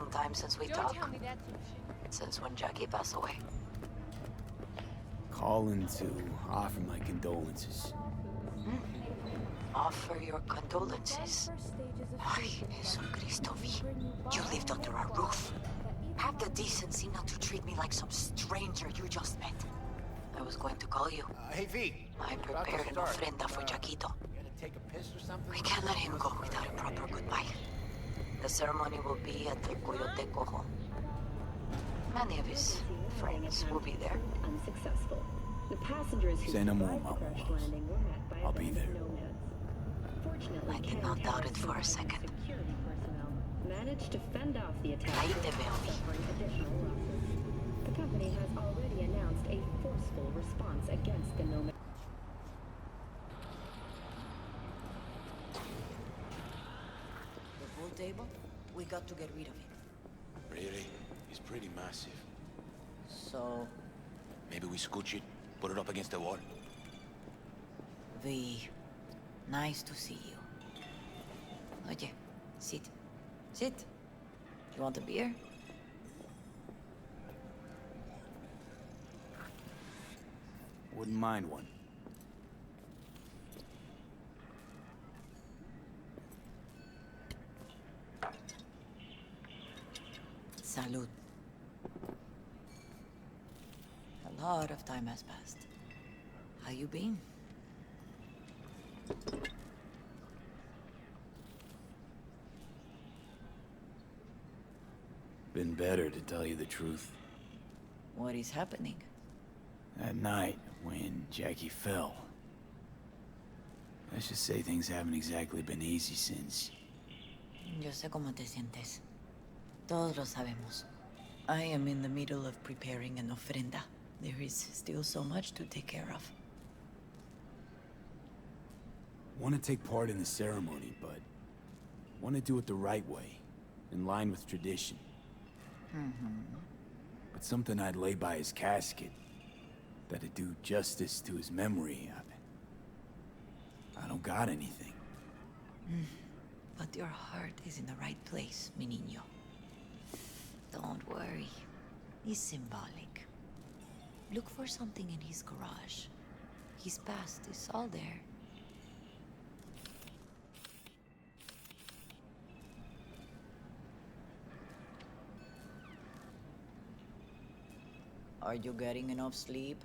long time since we Don't talked. tell me that's some shit. Since when Jackie passed away. Calling to offer my condolences. Offer your condolences. Ay, Jesucristo V. You lived under our roof. Have the decency not to treat me like some stranger you just met. I was going to call you. Hey, V. I prepared an ofrenda for Jaquito. You gotta take a piss or something? We can't let him go without a proper goodbye. The ceremony will be at the Coyote Cojo. Many of his friends will be there. Unsuccessful. The passengers who Say no more, survived the Mama crash Wells. landing were met by a I'll be band there. of nomads. Fortunately, I did not doubt it for a second. Security personnel managed to fend off the attack Ahí te without veo, Vi. suffering additional losses. The company has already announced a forceful response against the nomad. The pool table? We got to get rid of it. Really? It's pretty massive. So, Maybe we scooch it, put it up against the wall. V, nice to see you. Oye, sit. Sit. You want a beer? Wouldn't mind one. Salud. A lot of time has passed. How you been? Been better, to tell you the truth. What is happening? That night, when Jackie fell. Let's just say things haven't exactly been easy since. Yo sé cómo te sientes. Todos lo sabemos. I am in the middle of preparing an ofrenda. There is still so much to take care of. Want to take part in the ceremony, but want to do it the right way, in line with tradition. But something I'd lay by his casket that'd do justice to his memory. I don't got anything. But your heart is in the right place, mi niño. Don't worry. It's symbolic. Look for something in his garage. His past is all there. Are you getting enough sleep?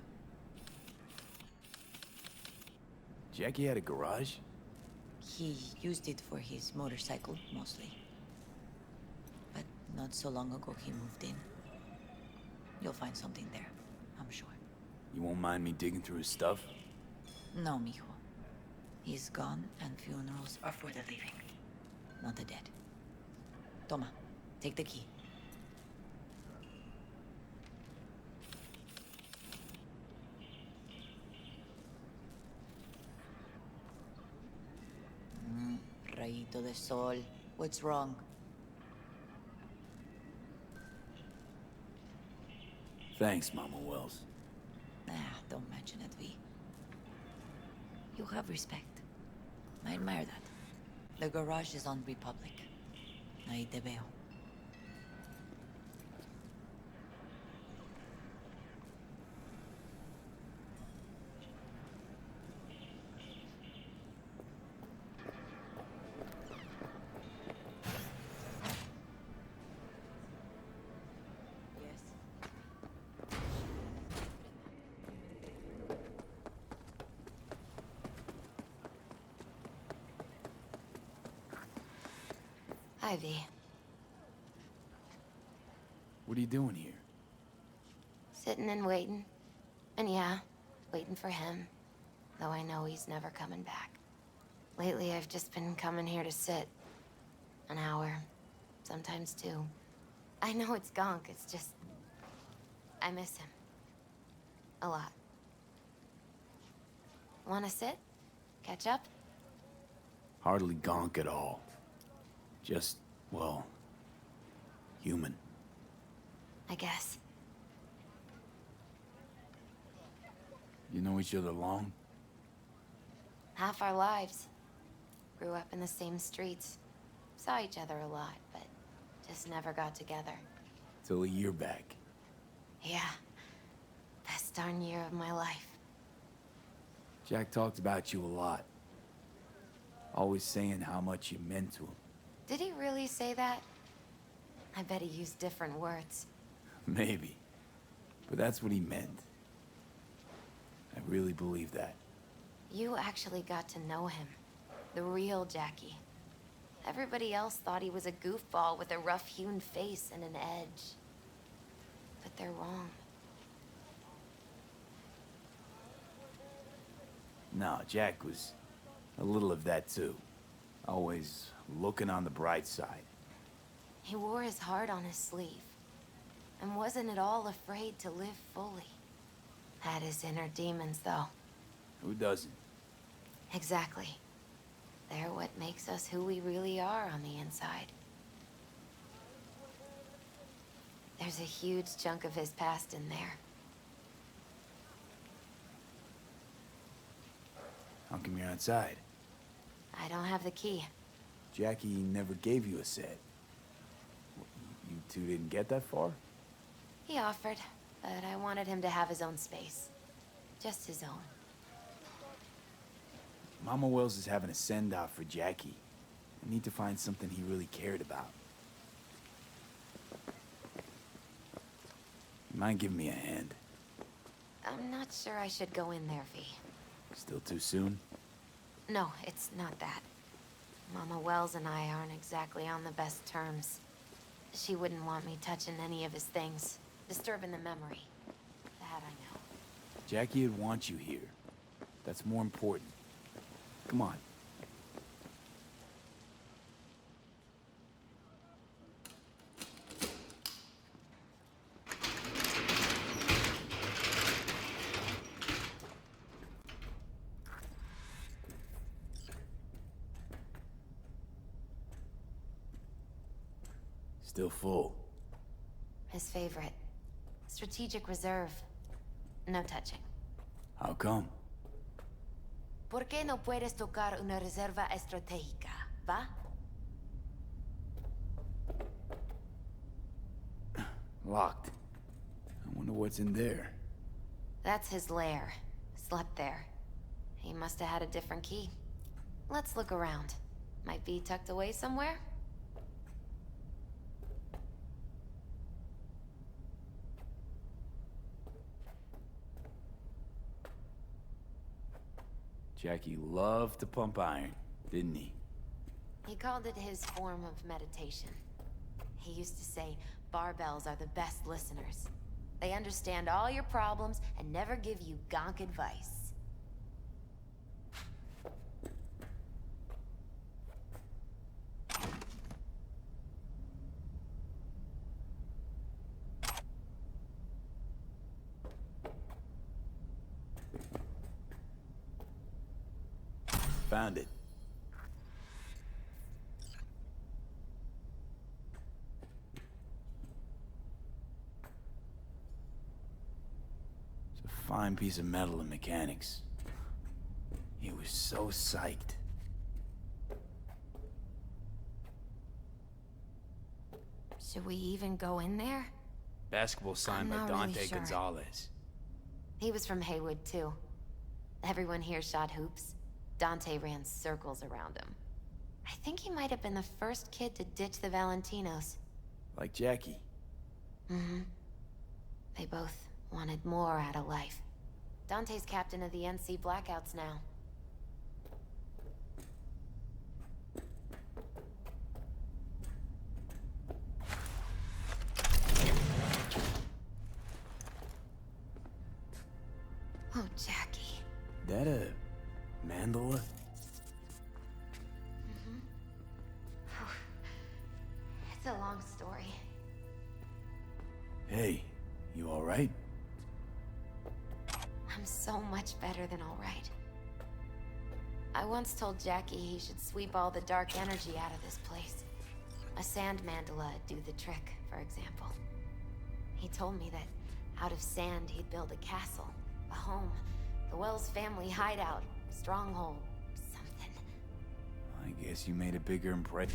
Jackie had a garage? He used it for his motorcycle, mostly. But not so long ago he moved in. You'll find something there, I'm sure. You won't mind me digging through his stuff? No, mijo. He's gone and funerals are for the living, not the dead. Toma, take the key. Rayito de sol. What's wrong? Thanks, Mama Wells. Don't mention it, V. You have respect. I admire that. The garage is on Republic. Ahí te veo. Hi, V. What are you doing here? Sitting and waiting. And yeah, waiting for him. Though I know he's never coming back. Lately, I've just been coming here to sit. An hour. Sometimes two. I know it's gonk, it's just... I miss him. A lot. Wanna sit? Catch up? Hardly gonk at all. Just, well, human. I guess. You know each other long? Half our lives. Grew up in the same streets. Saw each other a lot, but us never got together. Till a year back. Yeah. Best darn year of my life. Jack talked about you a lot. Always saying how much you meant to him. Did he really say that? I bet he used different words. Maybe. But that's what he meant. I really believe that. You actually got to know him. The real Jackie. Everybody else thought he was a goofball with a rough-hewn face and an edge. But they're wrong. No, Jack was a little of that too. Always looking on the bright side. He wore his heart on his sleeve. And wasn't at all afraid to live fully. Had his inner demons, though. Who doesn't? Exactly. They're what makes us who we really are on the inside. There's a huge chunk of his past in there. How come you're outside? I don't have the key. Jackie never gave you a set. You two didn't get that far? He offered, but I wanted him to have his own space. Just his own. Mama Wells is having a send-off for Jackie. I need to find something he really cared about. You mind giving me a hand? I'm not sure I should go in there, V. Still too soon? No, it's not that. Mama Wells and I aren't exactly on the best terms. She wouldn't want me touching any of his things, disturbing the memory. That I know. Jackie would want you here. That's more important. Come on. Still full. His favorite. Strategic reserve. No touching. How come? ¿Por qué no puedes tocar una reserva estratégica, va? Locked. I wonder what's in there. That's his lair. Slept there. He must have had a different key. Let's look around. Might be tucked away somewhere? Jackie loved to pump iron, didn't he? He called it his form of meditation. He used to say, barbells are the best listeners. They understand all your problems and never give you gonk advice. Found it. It's a fine piece of metal in mechanics. He was so psyched. Should we even go in there? Basketball signed by I'm not really Dante sure. Gonzalez. He was from Haywood, too. Everyone here shot hoops. Dante ran circles around him. I think he might have been the first kid to ditch the Valentinos. Like Jackie. Mm-hmm. They both wanted more out of life. Dante's captain of the NC Blackouts now. Oh, Jackie. That a mandala? It's a long story. Hey, you alright? I'm so much better than all right. I once told Jackie he should sweep all the dark energy out of this place. A sand mandala would do the trick, for example. He told me that out of sand he'd build a castle, a home, the Wells family hideout, stronghold, something. I guess you made a bigger impression.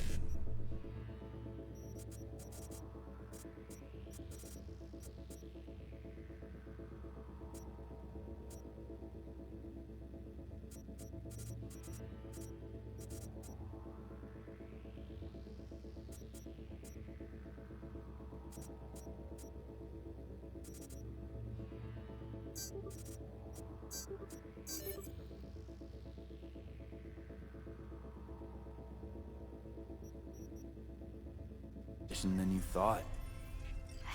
impression than you thought.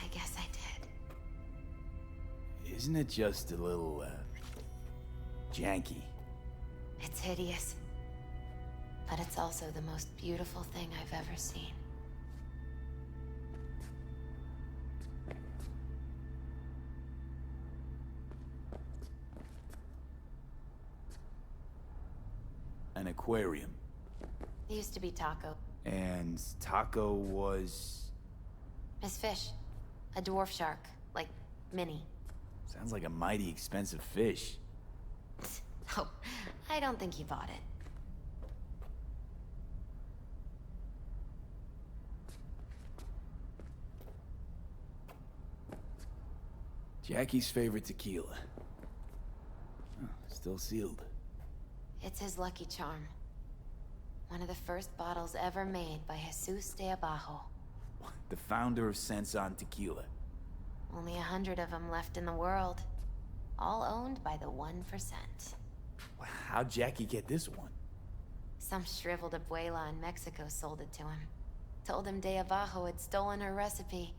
I guess I did. Isn't it just a little, janky? It's hideous. But it's also the most beautiful thing I've ever seen. An aquarium. It used to be Taco. And Taco was... Miss Fish. A dwarf shark. Like, mini. Sounds like a mighty expensive fish. Oh, I don't think he bought it. Jackie's favorite tequila. Oh, still sealed. It's his lucky charm. One of the first bottles ever made by Jesus de Abajo. The founder of Sense on Tequila. Only 100 of them left in the world. All owned by the 1%. How'd Jackie get this one? Some shriveled abuela in Mexico sold it to him. Told him de Abajo had stolen her recipe.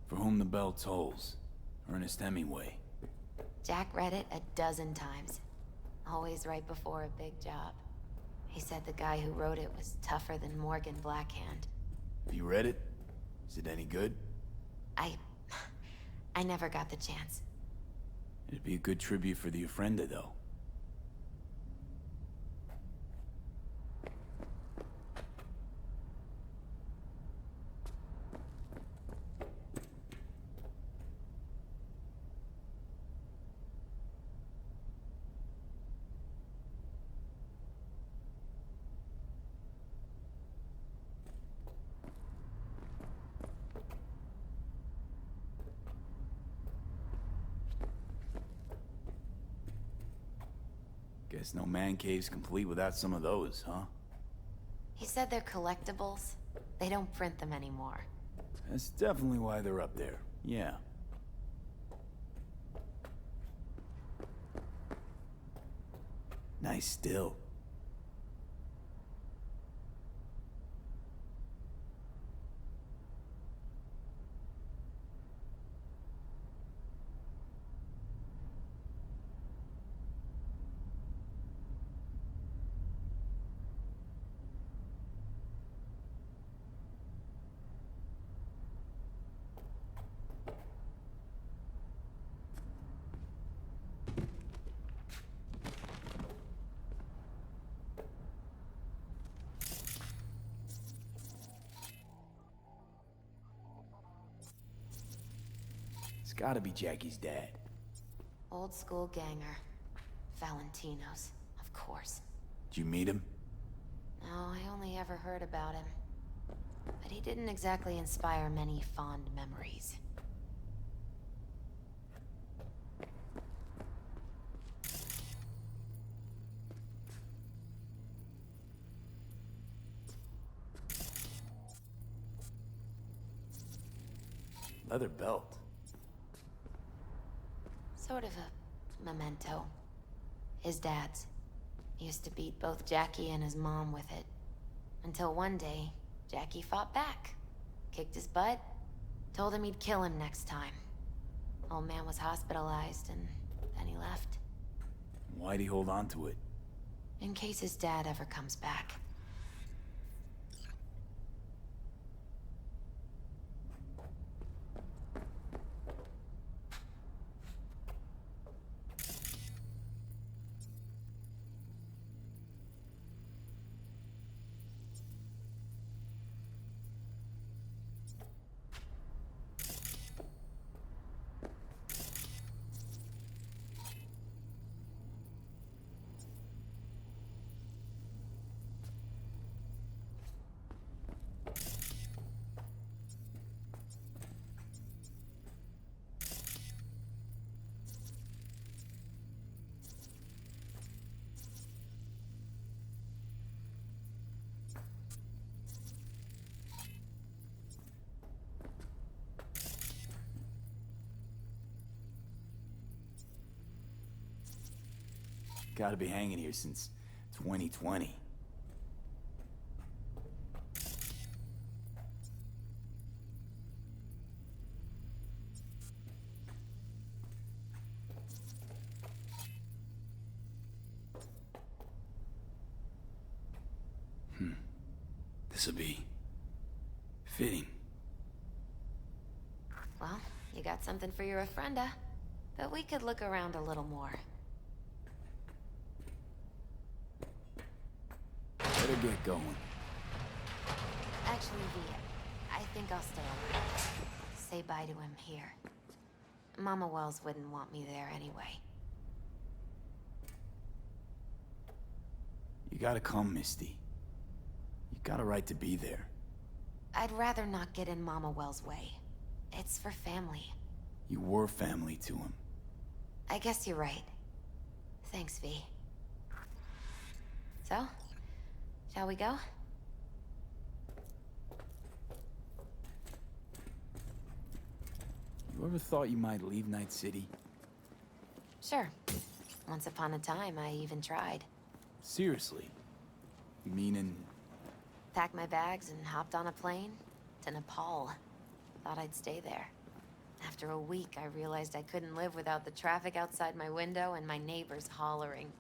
For whom the bell tolls. Ernest Hemingway. Jack read it a dozen times. Always right before a big job. He said the guy who wrote it was tougher than Morgan Blackhand. You read it? Is it any good? I never got the chance. It'd be a good tribute for the Ofrenda, though. Guess no man cave's complete without some of those, huh? He said they're collectibles. They don't print them anymore. That's definitely why they're up there. Yeah. Nice still. It's gotta be Jackie's dad. Old school ganger. Valentino's, of course. Did you meet him? No, I only ever heard about him. But he didn't exactly inspire many fond memories. Leather belt. Sort of a memento. His dad's. He used to beat both Jackie and his mom with it. Until one day, Jackie fought back. Kicked his butt. Told him he'd kill him next time. Old man was hospitalized and then he left. Why'd he hold on to it? In case his dad ever comes back. Gotta be hanging here since 2020. This'll be fitting. Well, you got something for your ofrenda. But we could look around a little more. Better get going. Actually, V, I think I'll stay alive. Say bye to him here. Mama Wells wouldn't want me there anyway. You gotta come, Misty. You got a right to be there. I'd rather not get in Mama Wells' way. It's for family. You were family to him. I guess you're right. Thanks, V. So, shall we go? You ever thought you might leave Night City? Sure. Once upon a time, I even tried. Seriously? You meaning... Packed my bags and hopped on a plane to Nepal. Thought I'd stay there. After a week, I realized I couldn't live without the traffic outside my window and my neighbors hollering.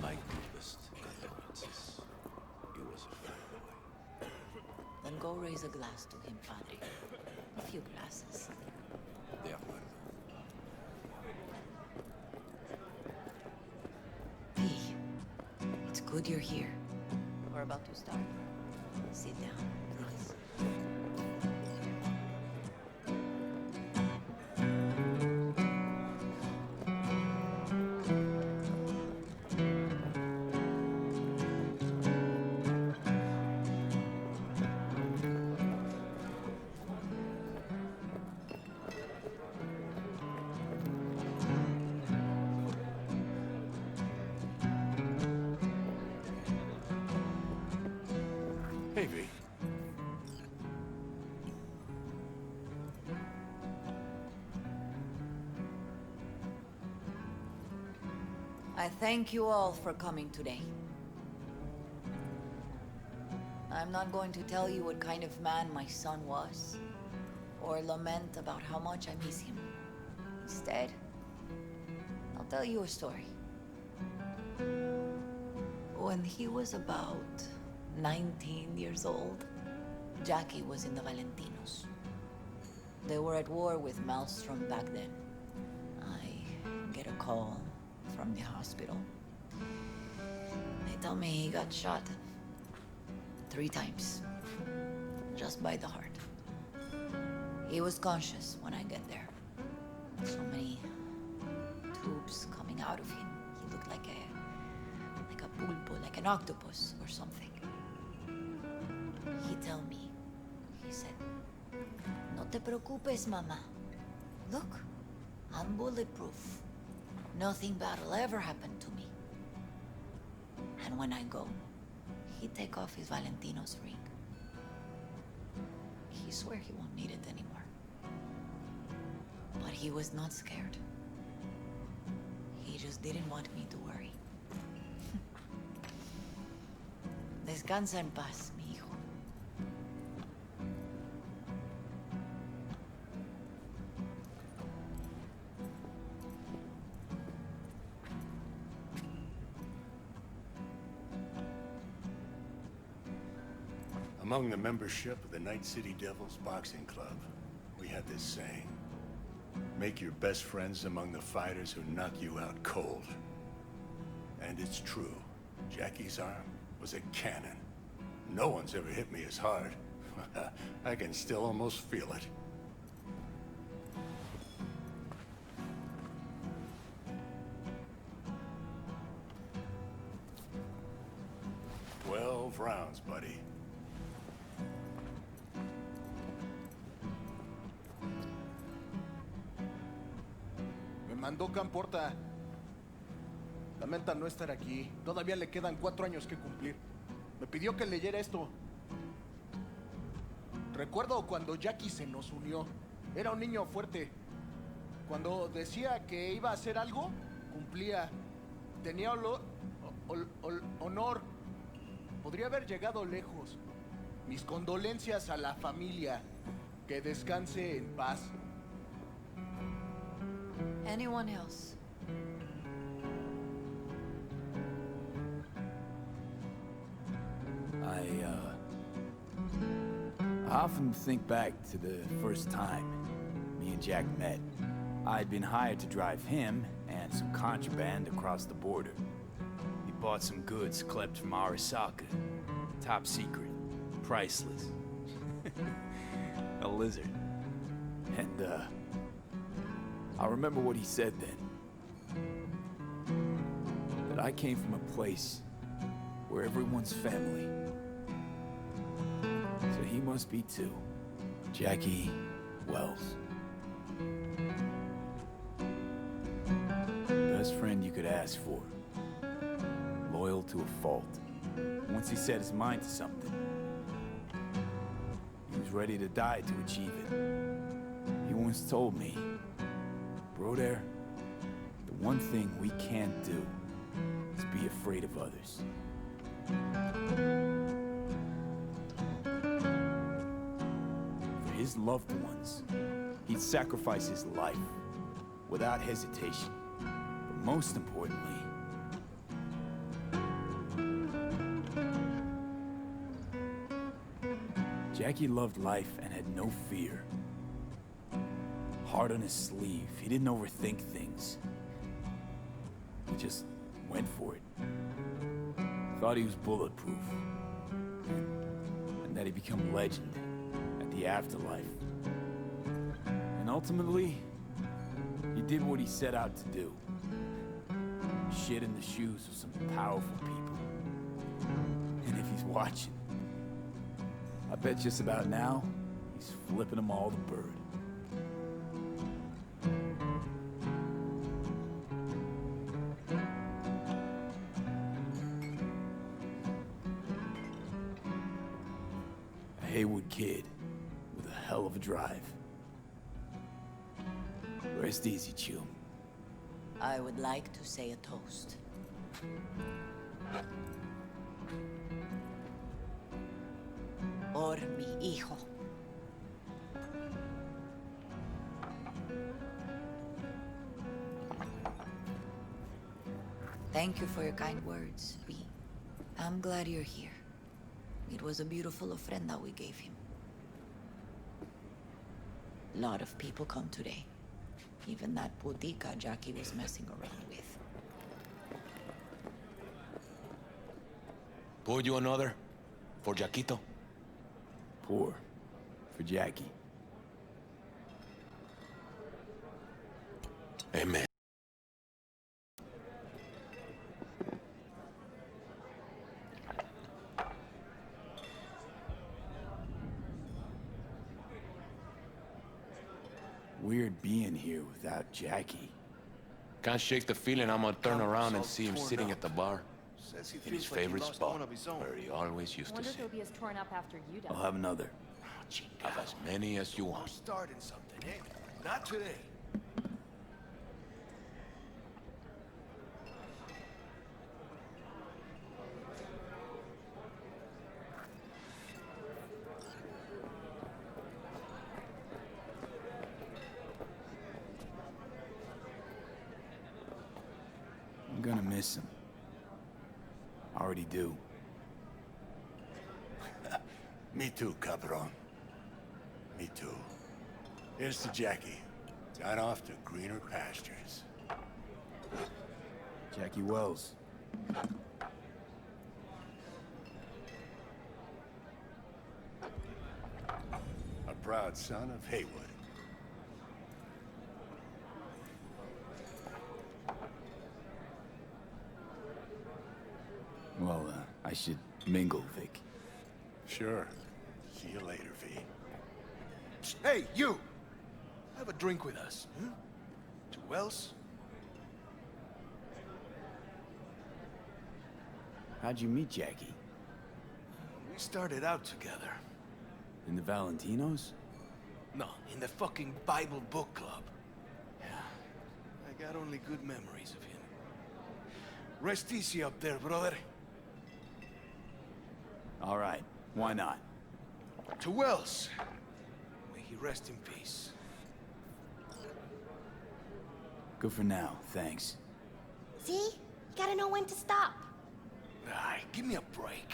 My deepest condolences. He was a fine boy. Then go raise a glass to him, Padre. A few glasses. De acuerdo. Hey, it's good you're here. We're about to start. Sit down, please. Hey, V. I thank you all for coming today. I'm not going to tell you what kind of man my son was, or lament about how much I miss him. Instead, I'll tell you a story. When he was about 19 years old, Jackie was in the Valentinos. They were at war with Maelstrom back then. I get a call from the hospital. They tell me he got shot 3 times, just by the heart. He was conscious when I get there. So many tubes coming out of him. He looked like a pulpo, like an octopus or something. He tell me, he said, "No te preocupes, mama. Look, I'm bulletproof. Nothing bad will ever happen to me." And when I go, he take off his Valentino's ring. He swear he won't need it anymore. But he was not scared. He just didn't want me to worry. Descansa en paz, mi hijo. Among the membership of the Night City Devils Boxing Club, we had this saying: make your best friends among the fighters who knock you out cold. And it's true. Jackie's arm was a cannon. No one's ever hit me as hard. I can still almost feel it. "12 rounds, buddy." Mandó Camporta. Lamenta no estar aquí. Todavía le quedan 4 años que cumplir. Me pidió que leyera esto. Recuerdo cuando Jackie se nos unió. Era un niño fuerte. Cuando decía que iba a hacer algo, cumplía. Tenía honor. Podría haber llegado lejos. Mis condolencias a la familia. Que descanse en paz. Anyone else? I often think back to the first time me and Jack met. I'd been hired to drive him and some contraband across the border. He bought some goods klept from Arasaka. Top secret. Priceless. A lizard. And, I remember what he said then. That I came from a place where everyone's family. So he must be too. Jackie Wells. Best friend you could ask for. Loyal to a fault. Once he set his mind to something, he was ready to die to achieve it. He once told me, "Bro there, the one thing we can't do is be afraid of others." For his loved ones, he'd sacrifice his life without hesitation. But most importantly, Jackie loved life and had no fear. Heart on his sleeve, he didn't overthink things. He just went for it. Thought he was bulletproof. And that he'd become a legend at the afterlife. And ultimately, he did what he set out to do. Shit in the shoes of some powerful people. And if he's watching, I bet just about now, he's flipping them all the bird. A Haywood kid with a hell of a drive. Rest easy, Chew. I would like to say a toast. Por mi hijo. Thank you for your kind words, V. I'm glad you're here. It was a beautiful ofrenda we gave him. A lot of people come today. Even that putica Jackie was messing around with. Pour you another? For Jaquito? Pour. For Jackie. Amen. Weird being here without Jackie. Can't shake the feeling I'm gonna turn around and see him sitting at the bar. Says he In his feels like he favorite lost spot, one of his own. where he always used to Wonder if sit. he'll be as torn up after you die. I'll have another. Have as many as you I'm want. starting something, eh? Not today. I'm gonna miss him. I already do. Me too, Cabron. Me too. Here's to Jackie. Down off to greener pastures. Jackie Wells. A proud son of Haywood. Well, I should mingle, Vic. Sure. See you later, V. Hey, you! Have a drink with us. Hmm? To Wells? How'd you meet Jackie? We started out together. In the Valentinos? No, in the fucking Bible book club. Yeah, I got only good memories of him. Rest easy up there, brother. All right, why not? To Wells. May he rest in peace. Good for now, thanks. See? You gotta know when to stop. Ay, give me a break.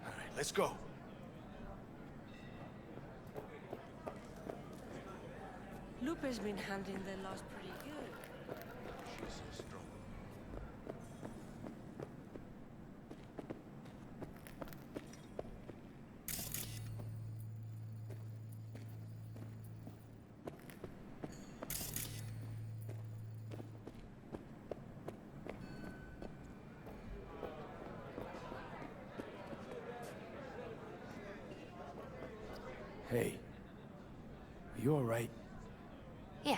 All right, let's go. Lupe's been handling the loss pretty good. She's so strong. Hey, you all right? Yeah.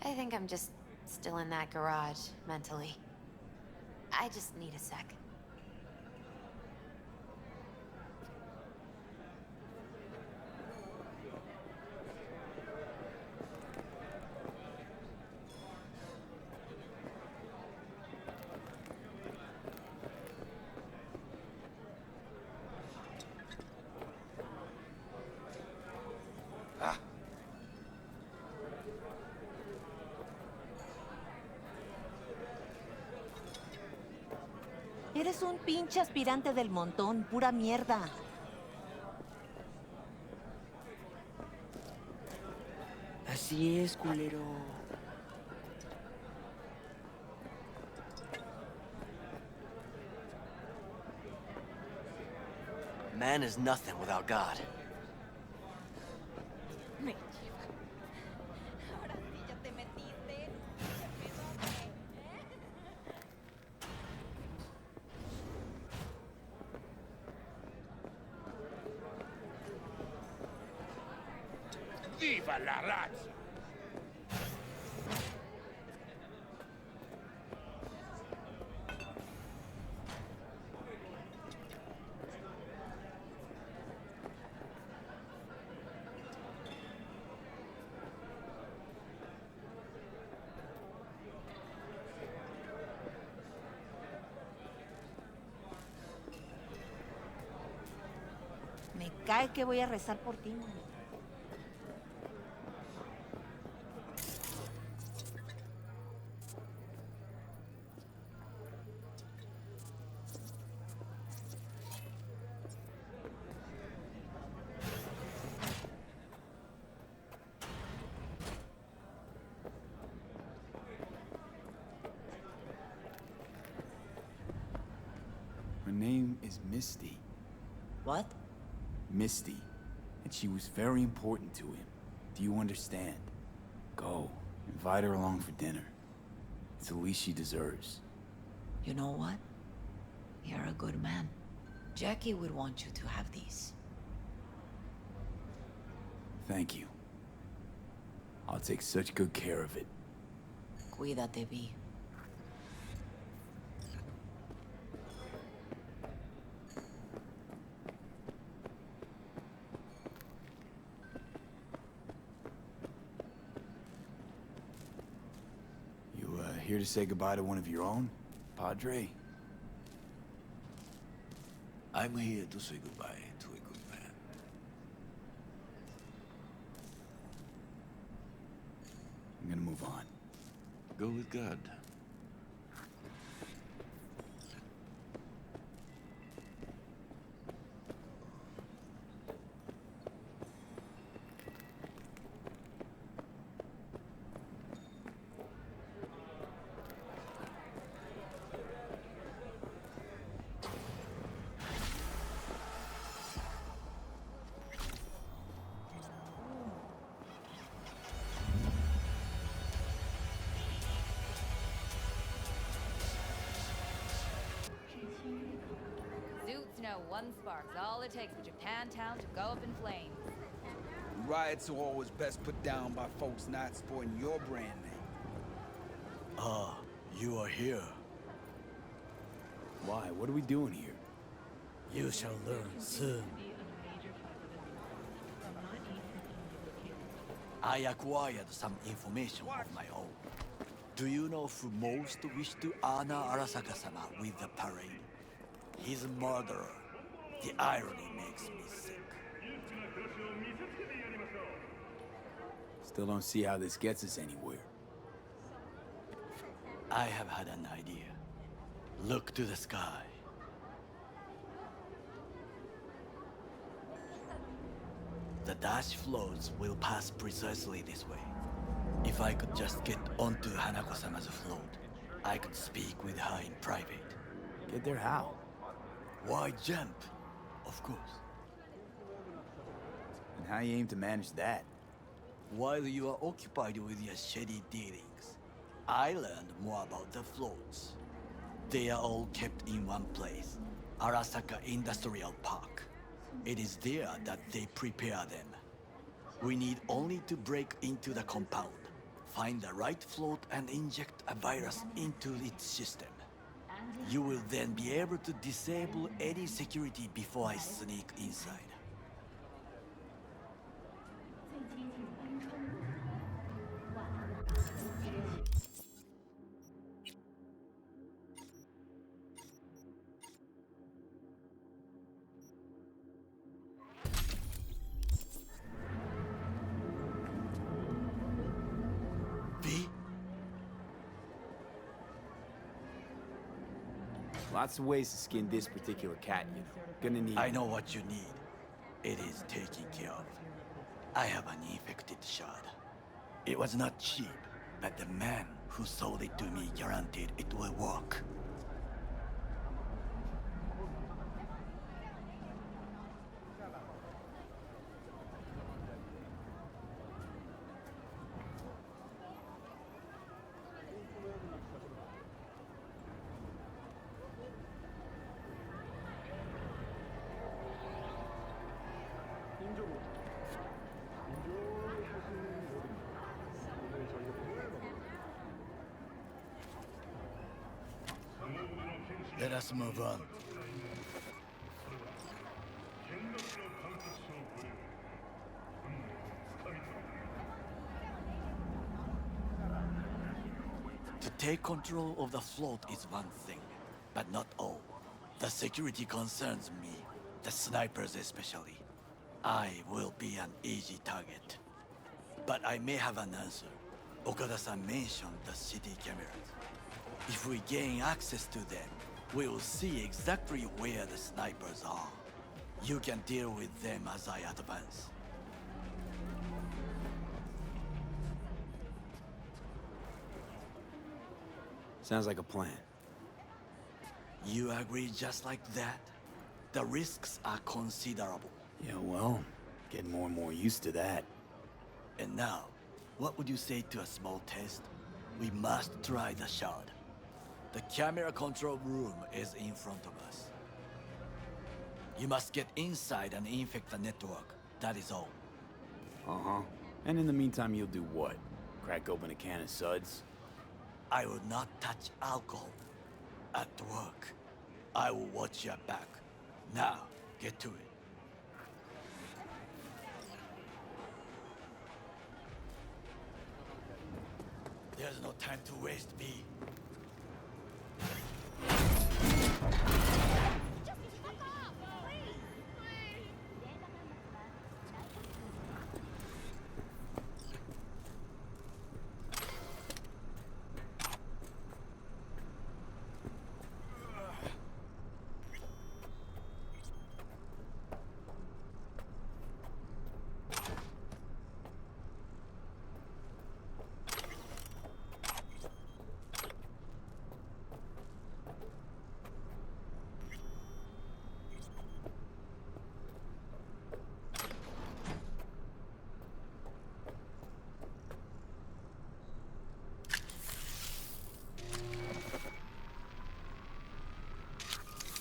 I think I'm just still in that garage, mentally. I just need a sec. Eres un pinche aspirante del montón, pura mierda. Así es, culero. Man is nothing without God. Me chiva. Ahora sí ya te metiste. ¡Viva la raza! Me cae que voy a rezar por ti, mami. Her name is Misty. What? Misty. And she was very important to him. Do you understand? Go. Invite her along for dinner. It's the least she deserves. You know what? You're a good man. Jackie would want you to have these. Thank you. I'll take such good care of it. Cuídate, Vi. Here to say goodbye to one of your own, Padre? I'm here to say goodbye to a good man. I'm gonna move on. Go with God. Zoots know one spark's all it takes for Japantown to go up in flames. Riots are always best put down by folks not sporting your brand name. Ah, you are here. Why? What are we doing here? You shall learn soon. I acquired some information of my own. Do you know who most wished to honor Arasaka-sama with the parade? His murderer. The irony makes me sick. Still don't see how this gets us anywhere. I have had an idea. Look to the sky. The dash floats will pass precisely this way. If I could just get onto Hanako-sama's float, I could speak with her in private. Get there how? Why jump? Of course. And how you aim to manage that? While you are occupied with your shady dealings, I learned more about the floats. They are all kept in one place, Arasaka Industrial Park. It is there that they prepare them. We need only to break into the compound, find the right float and inject a virus into its system. You will then be able to disable any security before I sneak inside. V? Lots of ways to skin this particular cat, you know. Gonna need... I know what you need. It is taken care of. I have an infected shard. It was not cheap, but the man who sold it to me guaranteed it will work. Let us move on. To take control of the float is one thing, but not all. The security concerns me, the snipers especially. I will be an easy target. But I may have an answer. Okada-san mentioned the city cameras. If we gain access to them, we will see exactly where the snipers are. You can deal with them as I advance. Sounds like a plan. You agree just like that? The risks are considerable. Yeah, well, getting more and more used to that. And now, what would you say to a small test? We must try the shard. The camera control room is in front of us. You must get inside and infect the network. That is all. Uh-huh. And in the meantime, you'll do what? Crack open a can of suds? I will not touch alcohol. At work, I will watch your back. Now, get to it. There's no time to waste, B.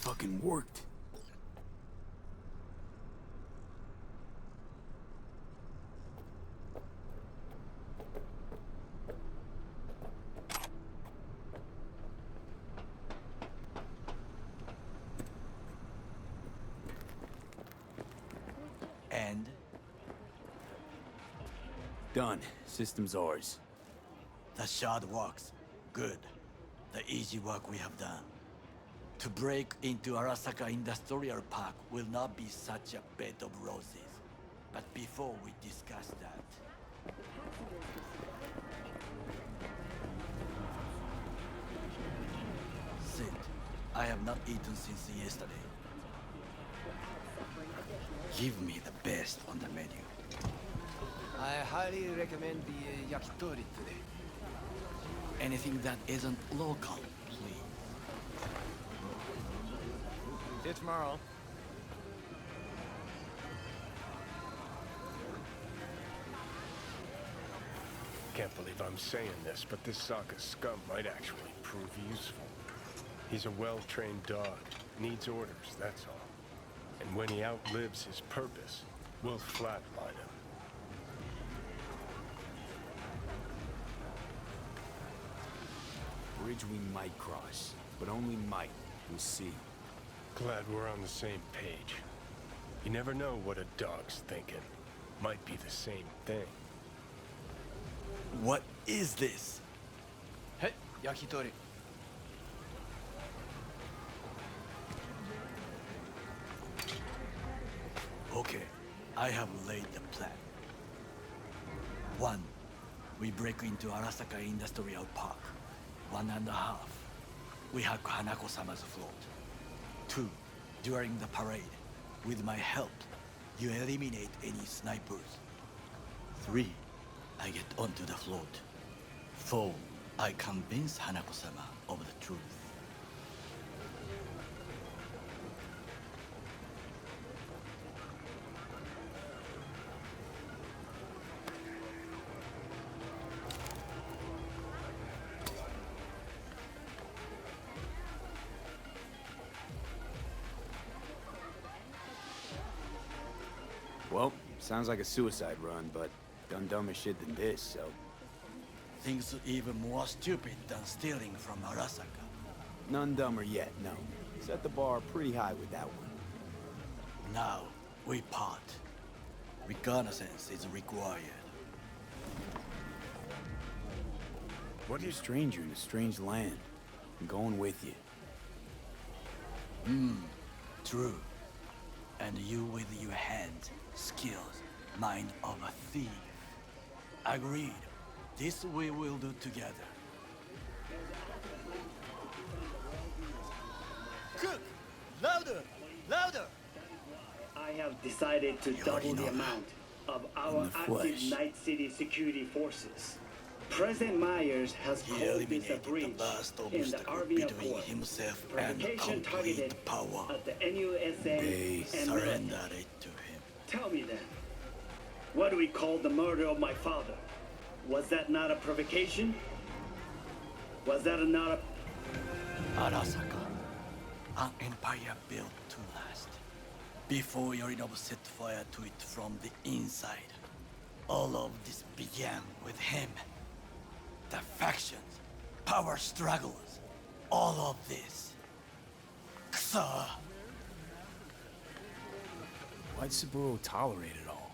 Fucking worked. Done. System's ours. The shard works. Good. The easy work we have done. To break into Arasaka Industrial Park will not be such a bed of roses. But before we discuss that... Sit. I have not eaten since yesterday. Give me the best on the menu. I highly recommend the yakitori today. Anything that isn't local, please. See you tomorrow. Can't believe I'm saying this, but this Sokka scum might actually prove useful. He's a well-trained dog. Needs orders, that's all. And when he outlives his purpose, we'll flatline him. Bridge we might cross, but only might. We'll see. Glad we're on the same page. You never know what a dog's thinking. Might be the same thing. What is this? Hey, yakitori. Okay, I have laid the plan. 1. We break into Arasaka Industrial Park. 1.5. We hack Hanako-sama's float. 2. During the parade, with my help, you eliminate any snipers. 3. I get onto the float. 4. I convince Hanako-sama of the truth. Well, sounds like a suicide run, but done dumber shit than this, so... Things even more stupid than stealing from Arasaka. None dumber yet, no. Set the bar pretty high with that one. Now, we part. Reconnaissance is required. What is a stranger in a strange land? I'm going with you. True. And you with your hands, skills, mind of a thief. Agreed. This we will do together. Cook! Louder! Louder! I have decided to double the amount of our active Night City security forces. President Myers has called this a breach in the Army of War. Himself Provocation and targeted power. at the NUSA They and surrendered military. it to him. Tell me then, what do we call the murder of my father? Was that not a provocation? Was that not a... Arasaka, an empire built to last. Before Yorinobu set fire to it from the inside, all of this began with him. The factions, power struggles, all of this. Ksa! Why'd Saburo tolerate it all?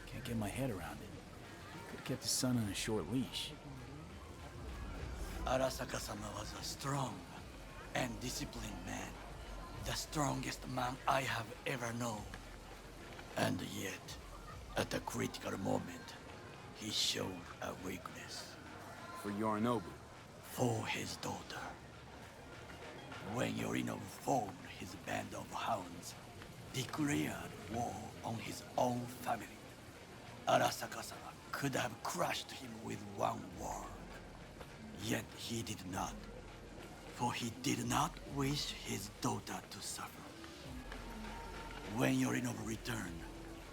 Can't get my head around it. Could've kept his son on a short leash. Arasaka-sama was a strong and disciplined man. The strongest man I have ever known. And yet, at a critical moment, he showed a weakness. For Yorinobu? For his daughter. When Yorinobu formed his band of hounds, declared war on his own family, Arasaka-sama could have crushed him with one word. Yet he did not. For he did not wish his daughter to suffer. When Yorinobu returned,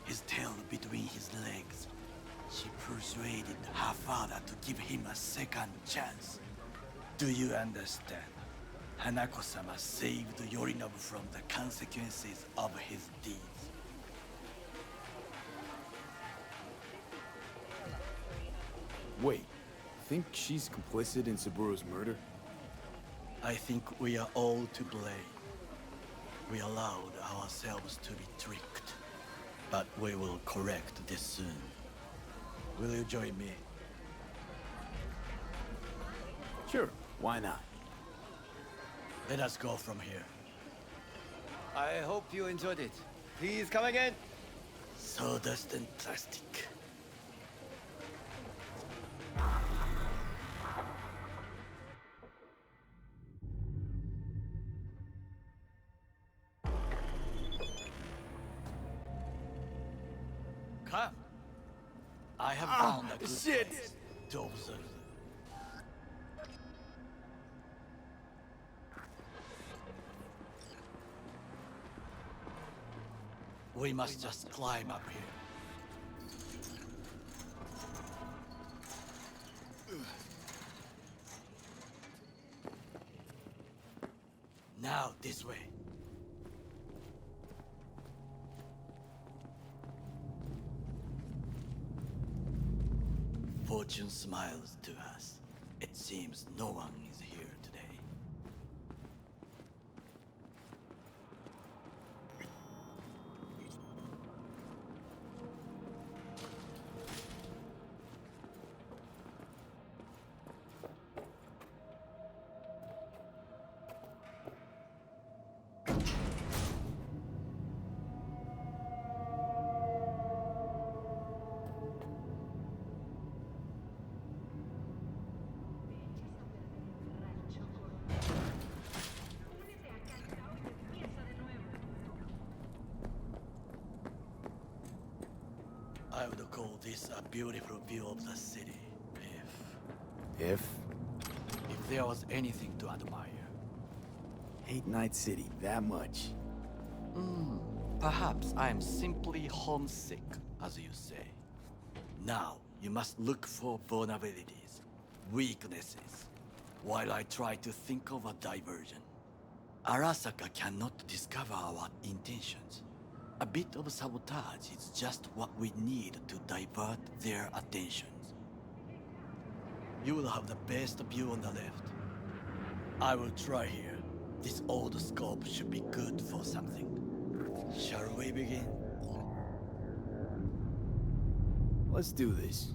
his tail between his legs, she persuaded her father to give him a second chance. Do you understand? Hanako-sama saved Yorinobu from the consequences of his deeds. Wait, think she's complicit in Saburo's murder? I think we are all to blame. We allowed ourselves to be tricked. But we will correct this soon. Will you join me? Sure, why not? Let us go from here. I hope you enjoyed it. Please come again. Sawdust and plastic. Come. I have found a good shit. place to observe. We must just climb up here. Now, this way. Fortune smiles to us. It seems no one is here today. I would call this a beautiful view of the city, If? if there was anything to admire. Hate Night City that much. Perhaps I'm simply homesick, as you say. Now, you must look for vulnerabilities, weaknesses, while I try to think of a diversion. Arasaka cannot discover our intentions. A bit of sabotage is just what we need to divert their attentions. You will have the best view on the left. I will try here. This old scope should be good for something. Shall we begin? Let's do this.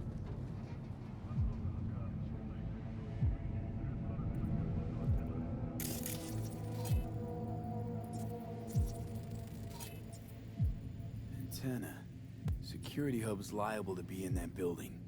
Antenna. Security hub's liable to be in that building.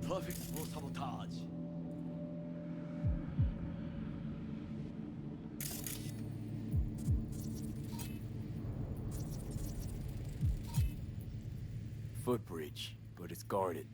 Perfect for sabotage. Footbridge, but it's guarded.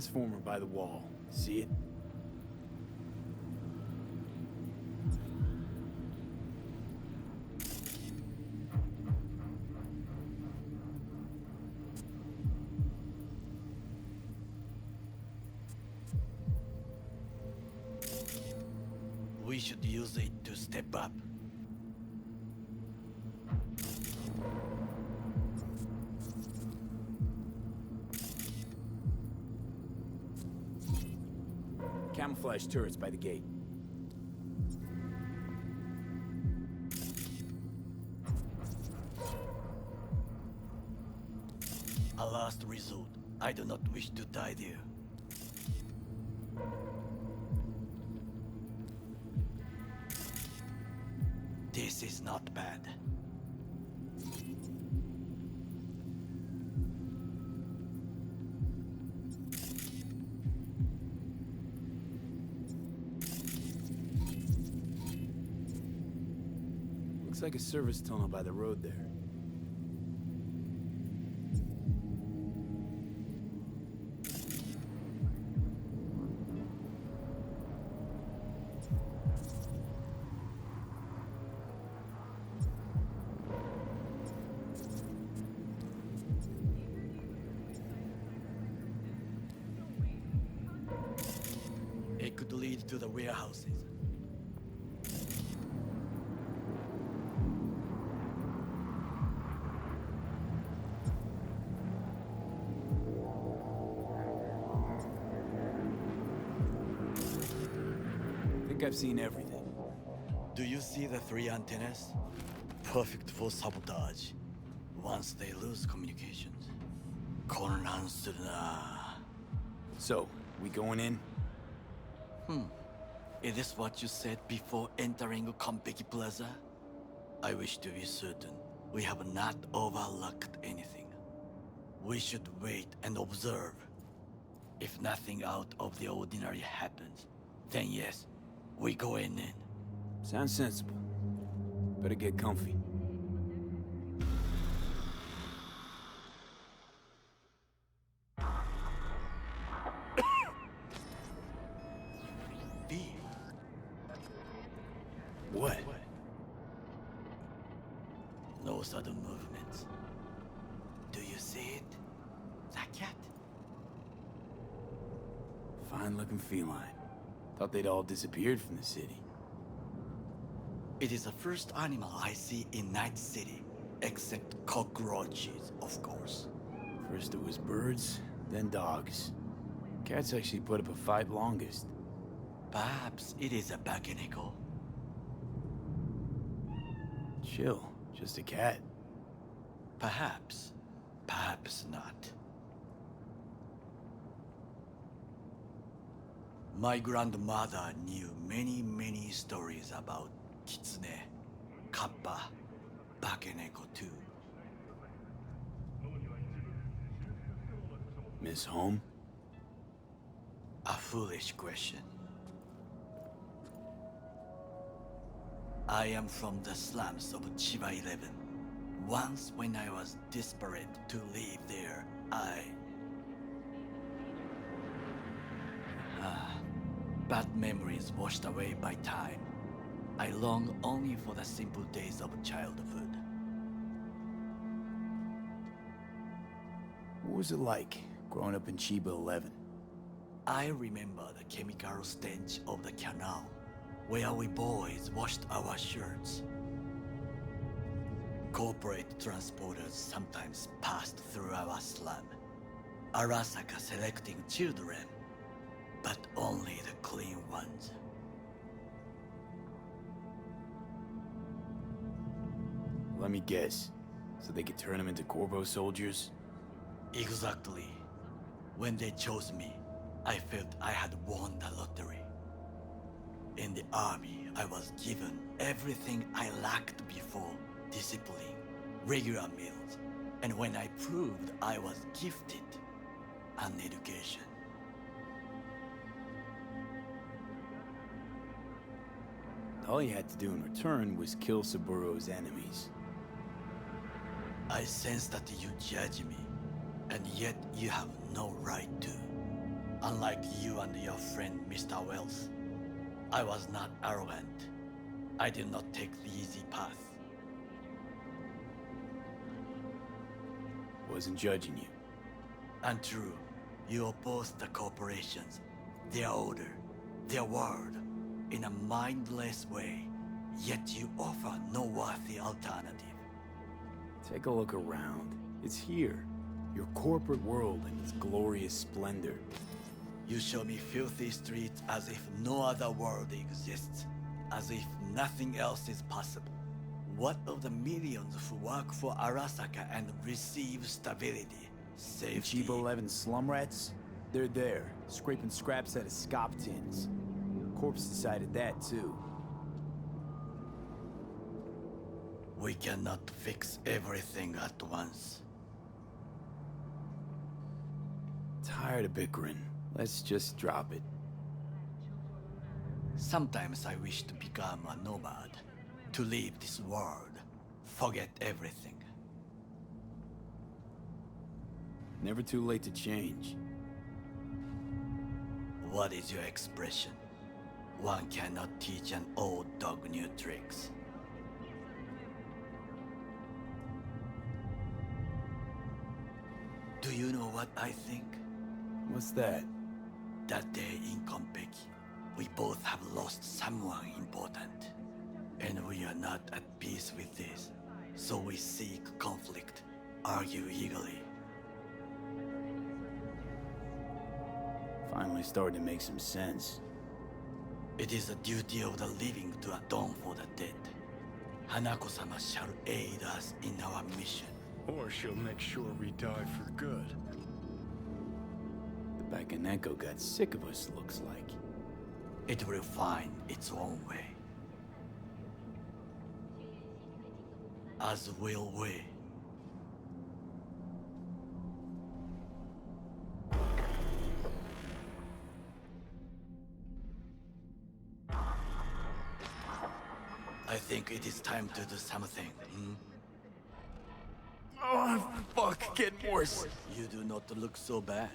transformer by the wall. See it? We should use it to step up. Camouflage turrets by the gate. A last resort. I do not wish to die there. This is not bad. Looks like a service tunnel by the road there. It could lead to the warehouses. I think I've seen everything. Do you see the 3 antennas? Perfect for sabotage. Once they lose communications.混乱するな. So, we going in? Is this what you said before entering Konpeki Plaza? I wish to be certain we have not overlooked anything. We should wait and observe. If nothing out of the ordinary happens, then yes, we go in. Sounds sensible. Better get comfy. What? No sudden movements. Do you see it? That cat? Fine-looking feline. Thought they'd all disappeared from the city. It is the first animal I see in Night City, except cockroaches, of course. First it was birds, then dogs. Cats actually put up a fight longest. Perhaps it is a bakeneko. Chill, just a cat. Perhaps. Perhaps not. My grandmother knew many stories about kitsune, kappa, bakeneko too. Miss Home? A foolish question. I am from the slums of Chiba 11. Once when I was desperate to live there, bad memories washed away by time. I long only for the simple days of childhood. What was it like, growing up in Chiba 11? I remember the chemical stench of the canal, where we boys washed our shirts. Corporate transporters sometimes passed through our slum, Arasaka selecting children, but only the clean ones. Let me guess. So they could turn them into Corvo soldiers? Exactly. When they chose me, I felt I had won the lottery. In the army, I was given everything I lacked before: discipline, regular meals, and when I proved I was gifted, an education. All you had to do in return was kill Saburo's enemies. I sense that you judge me, and yet you have no right to. Unlike you and your friend, Mr. Wells, I was not arrogant. I did not take the easy path. Wasn't judging you. Untrue. You oppose the corporations, their order, their word, in a mindless way, yet you offer no worthy alternative. Take a look around. It's here. Your corporate world in its glorious splendor. You show me filthy streets as if no other world exists, as if nothing else is possible. What of the millions who work for Arasaka and receive stability, safety? Cheap 11 slum rats? They're there, scraping scraps out of scop tins. Corpse decided that too. We cannot fix everything at once. Tired of bickering. Let's just drop it. Sometimes I wish to become a nomad, to leave this world, forget everything. Never too late to change. What is your expression? One cannot teach an old dog new tricks. Do you know what I think? What's that? That day in Konpeki, we both have lost someone important. And we are not at peace with this. So we seek conflict, argue eagerly. Finally starting to make some sense. It is the duty of the living to atone for the dead. Hanako-sama shall aid us in our mission. Or she'll make sure we die for good. The Bakaneko got sick of us, looks like. It will find its own way. As will we. I think it is time to do something, Oh, fuck, getting worse. You do not look so bad.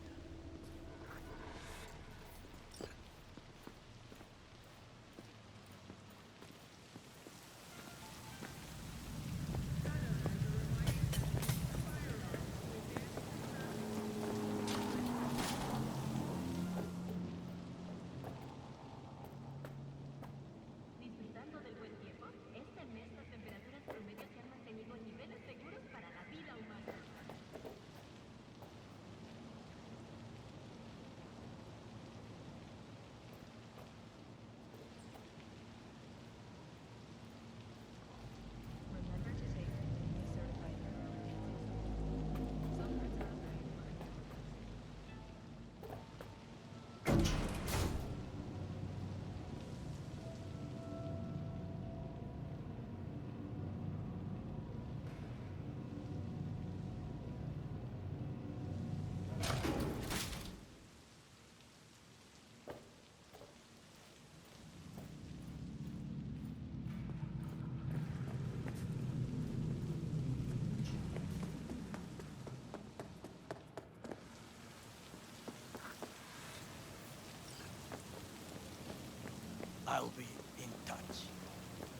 I'll be in touch.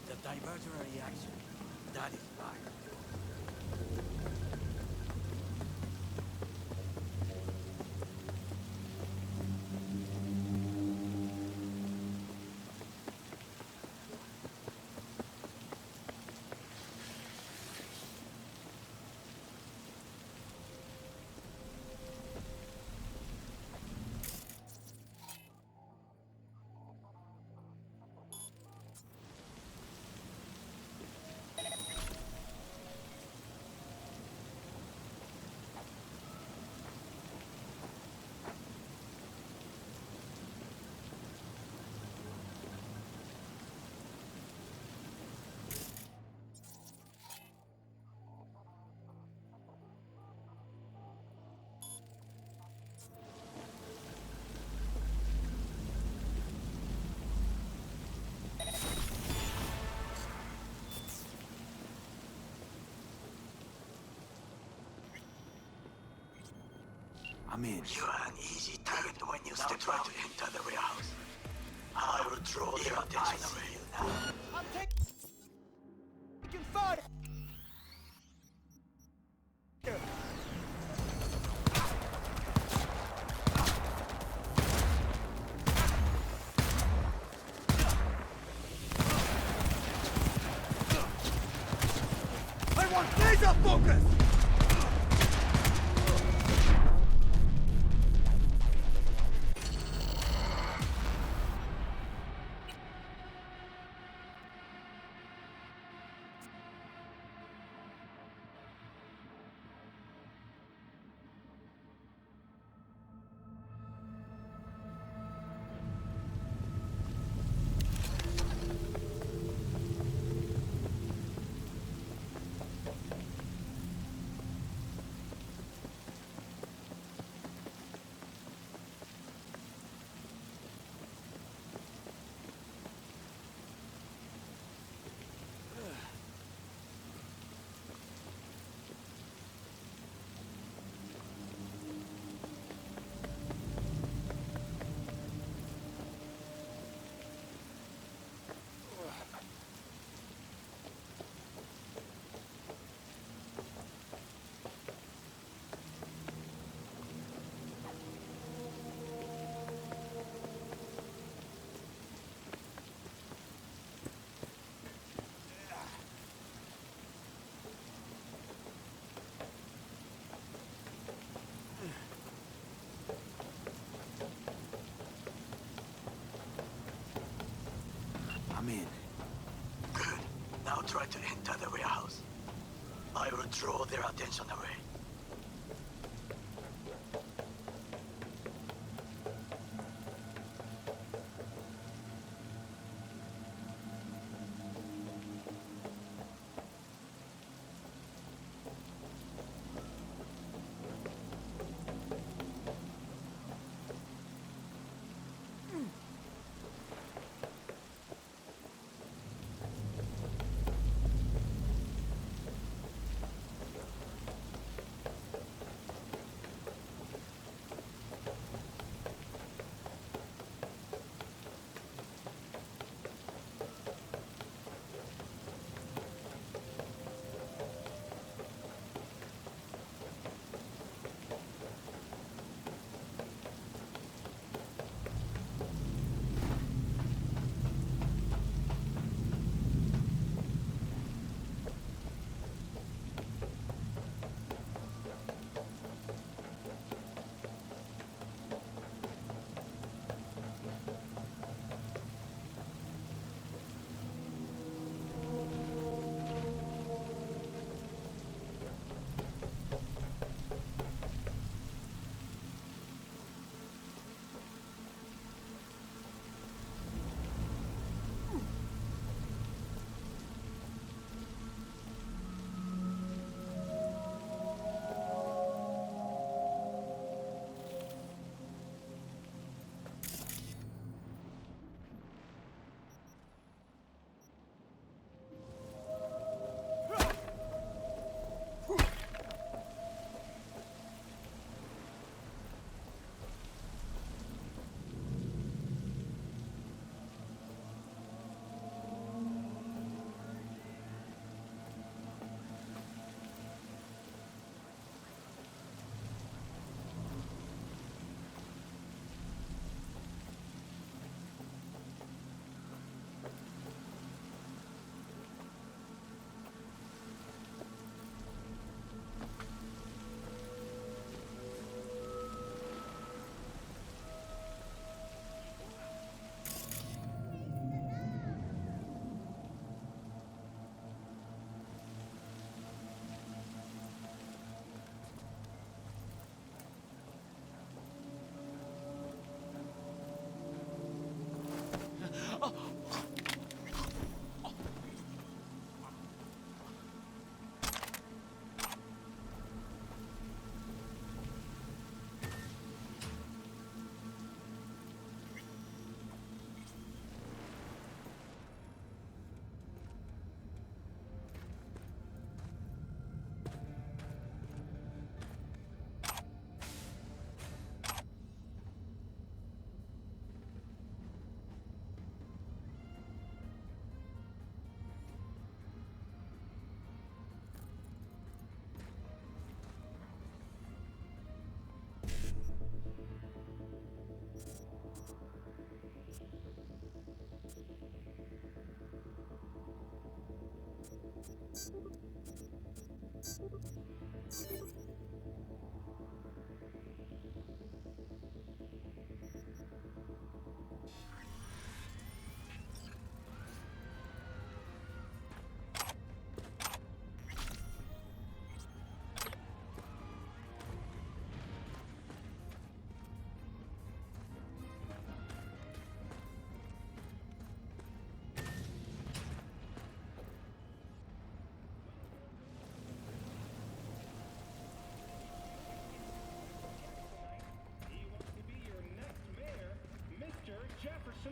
The diversionary reaction, that is fire. I'm in. You're an easy target. Good when you step try to enter the warehouse. I will draw their attention away. I'm taking fire! I want laser focus! I'm in. Good. Now try to enter the warehouse. I will draw their attention away.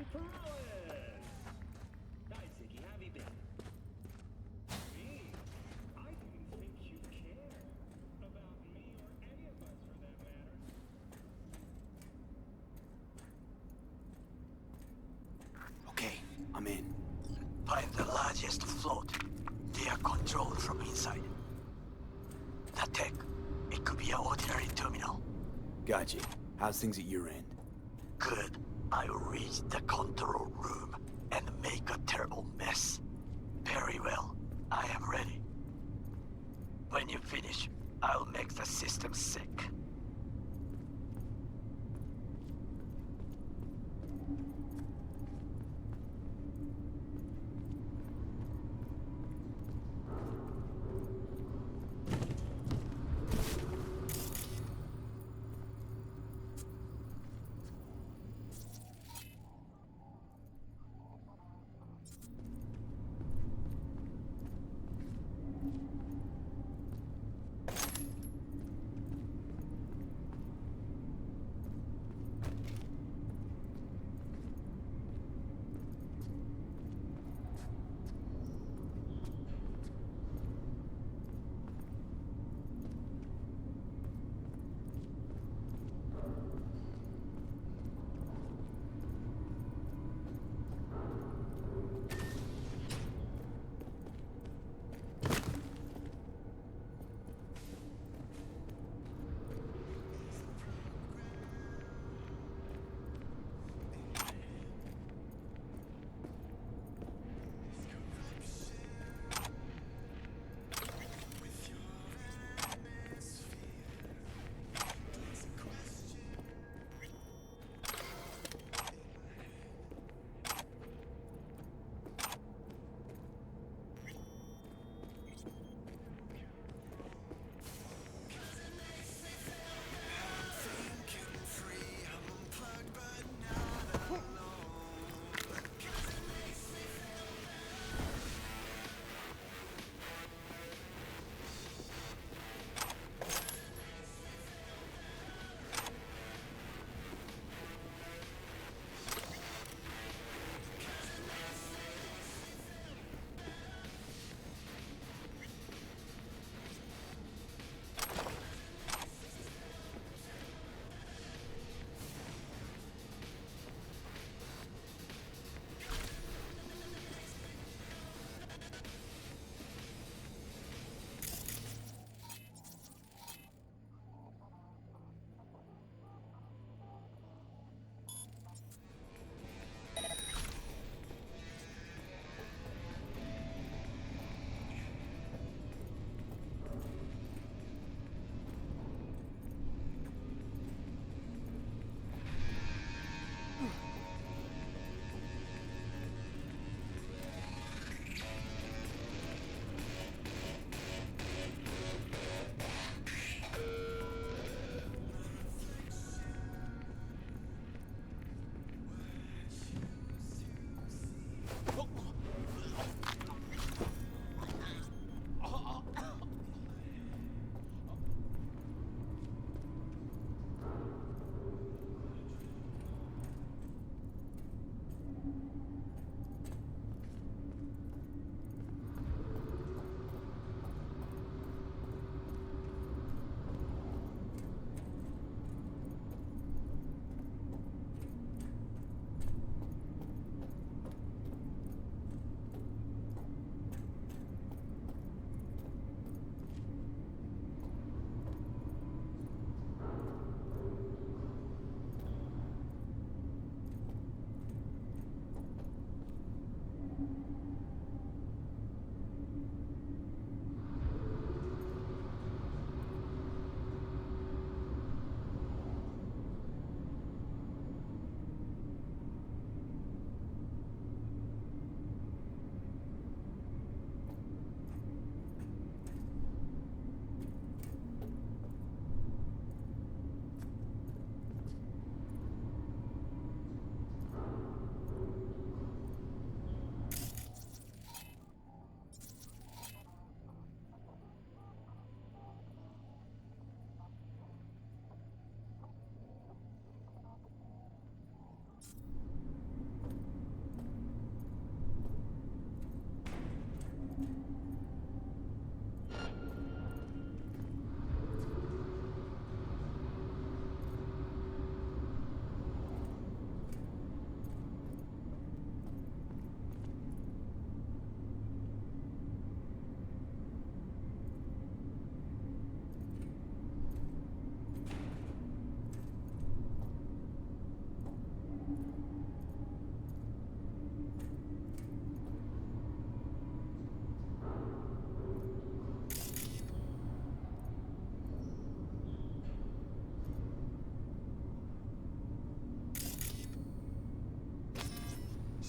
Captain Prowess! Daisuke, have you been? Me? I didn't think you cared about me or any of us for that matter. Okay, I'm in. Find the largest float. They are controlled from inside. The tech. It could be an ordinary terminal. Gotcha. How's things at your end? Good. I'll reach the control room and make a terrible mess. Very well. I am ready. When you finish, I'll make the system sick.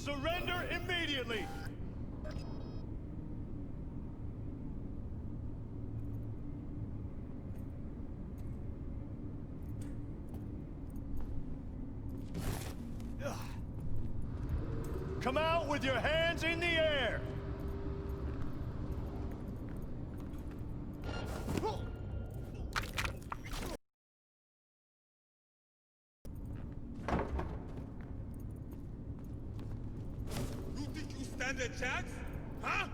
Surrender immediately! Come out with your hands in the air! You think you stand a chance? Huh?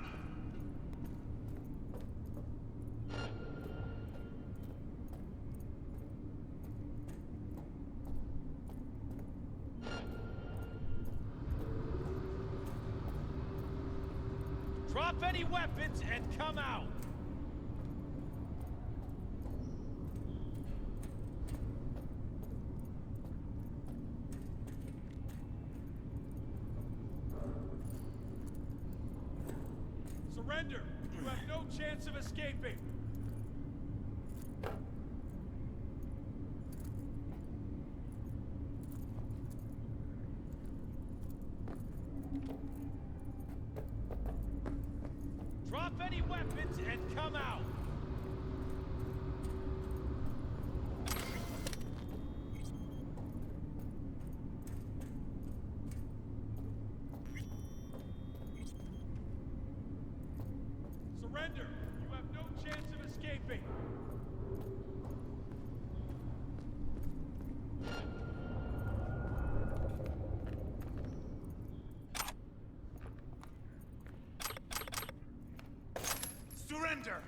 Drop any weapons and come out! Surrender! You have no chance of escaping! Drop any weapons and come out! Surrender! You have no chance of escaping! Surrender!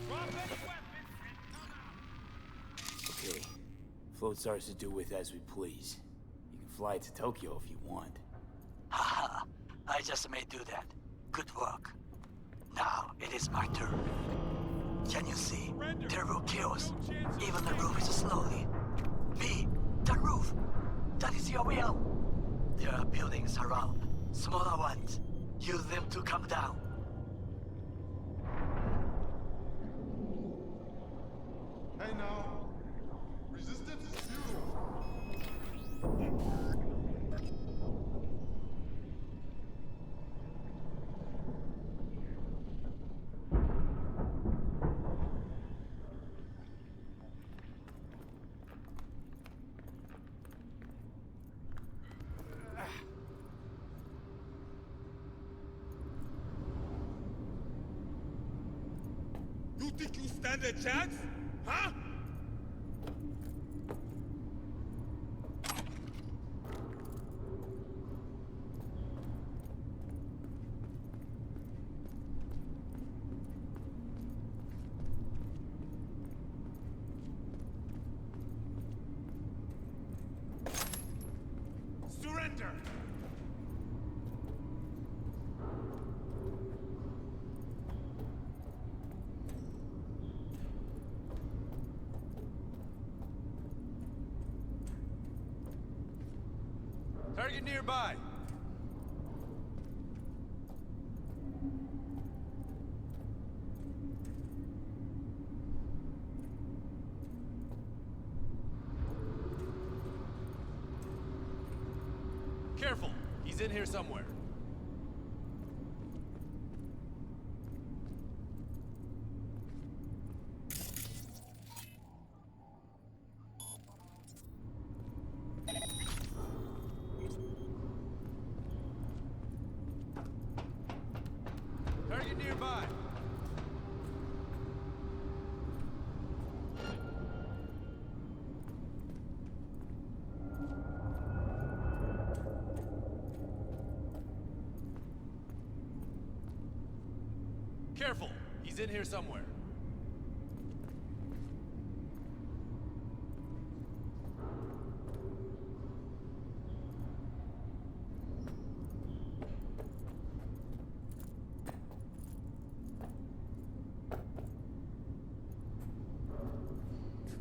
Drop any weapons and come out! Okay. Float's ours to do with as we please. You can fly to Tokyo if you want. Haha, I just may do that. Good work. Now it is my turn. Can you see? The roof kills. Even the roof is slowly. Me, the roof. That is your way out. There are buildings around. Smaller ones. Use them to come down. Hey now, resistance is futile. You think you stand a chance? Huh? Surrender! Target nearby! Careful! He's in here somewhere. Target nearby! Careful! He's in here somewhere.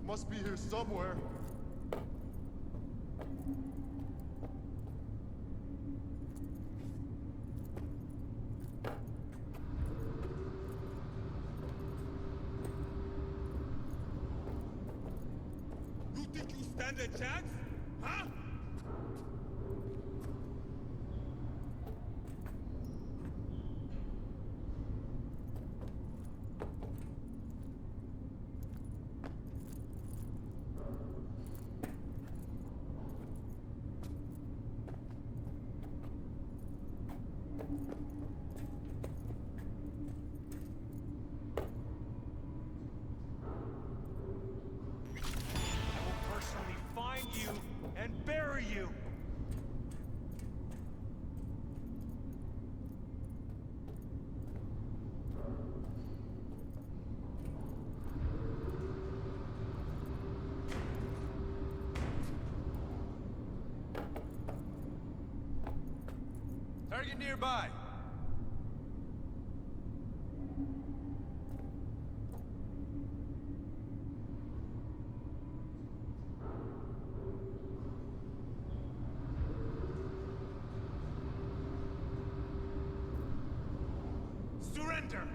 Must be here somewhere. stand a chance? Huh? Find you and bury you! Target nearby. Surrender!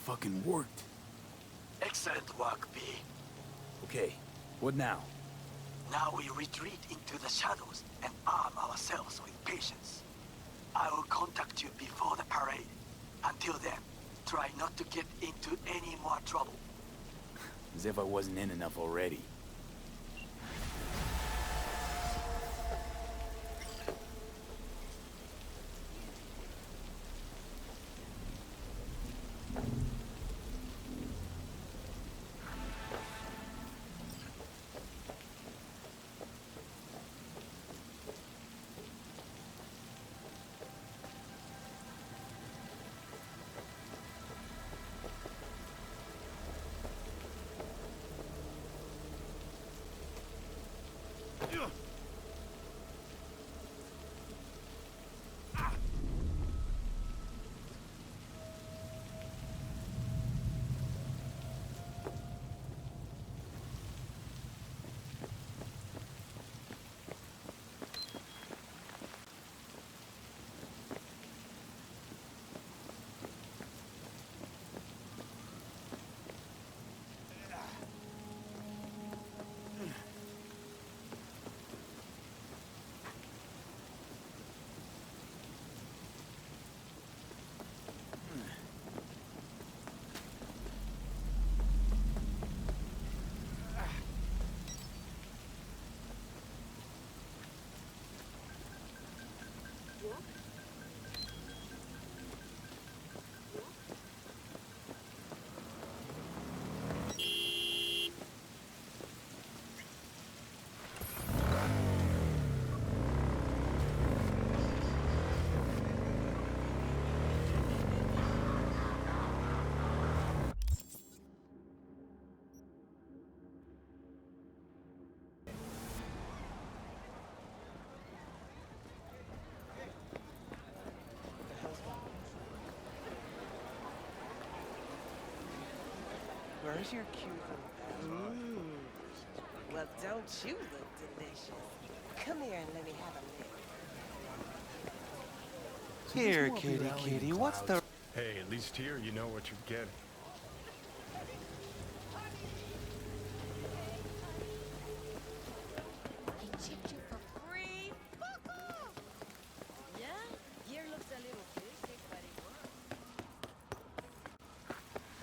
Fucking worked. Excellent work, B. Okay, what now? Now we retreat into the shadows and arm ourselves with patience. I will contact you before the parade. Until then, try not to get into any more trouble. As if I wasn't in enough already. Where's your cute little... Well, don't you look delicious? Come here and let me have a lick. Here, kitty, what's the... Hey, at least here you know what you're getting. He chipped you for free? Fuck off! Yeah? Gear looks a little basic, but it works.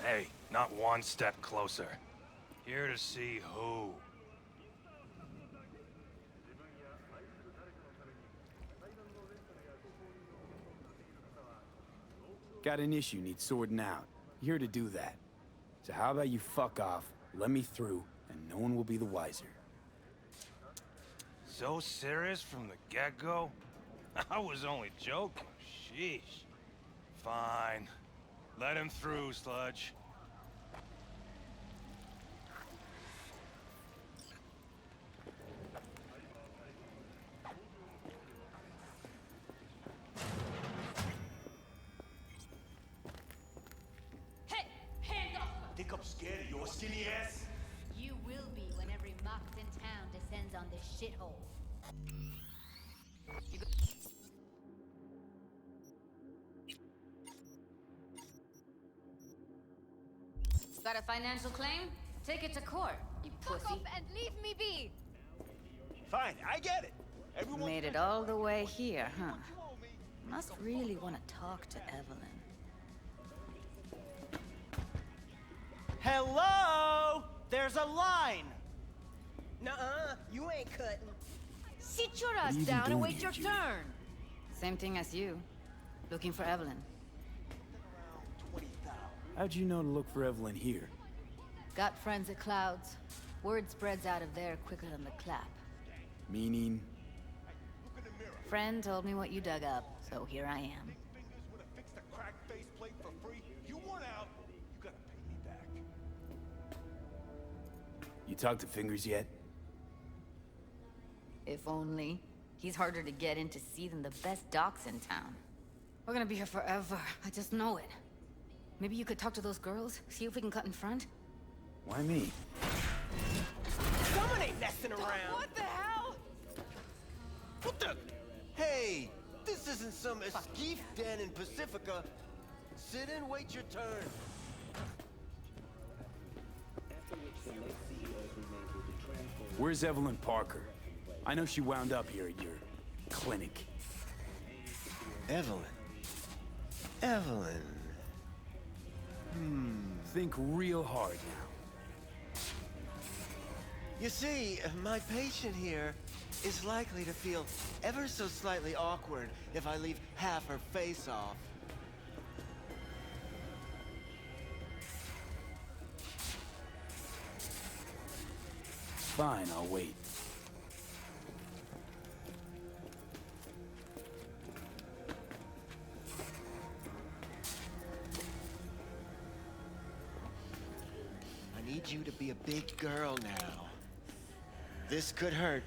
Hey, not one step closer. Here to see who. Got an issue needs sorting out. Here to do that. So how about you fuck off, let me through, and no one will be the wiser. So serious from the get-go? I was only joking. Sheesh. Fine. Let him through, Sludge. skinny ass. You will be when every mox in town descends on this shithole. Got a financial claim? Take it to court, you pussy. Fuck off and leave me be! Fine, I get it. Everyone Made it all the way here, huh? Must really want to talk to Evelyn. Hello? There's a line. Nuh-uh, you ain't cutting. Sit your What are ass you down and doing wait here, your Judy? turn. Same thing as you. Looking for Evelyn. How'd you know to look for Evelyn here? Got friends at Clouds. Word spreads out of there quicker than the clap. Meaning? Friend told me what you dug up, so here I am. You talked to Fingers yet? If only. He's harder to get in to see than the best docs in town. We're gonna be here forever. I just know it. Maybe you could talk to those girls, see if we can cut in front? Why me? Someone ain't messing around. What the hell? What the? Hey, this isn't some escape den in Pacifica. Sit and wait your turn. Where's Evelyn Parker? I know she wound up here at your clinic. Evelyn. Evelyn. Think real hard now. You see, my patient here is likely to feel ever so slightly awkward if I leave half her face off. Fine, I'll wait. I need you to be a big girl now. This could hurt.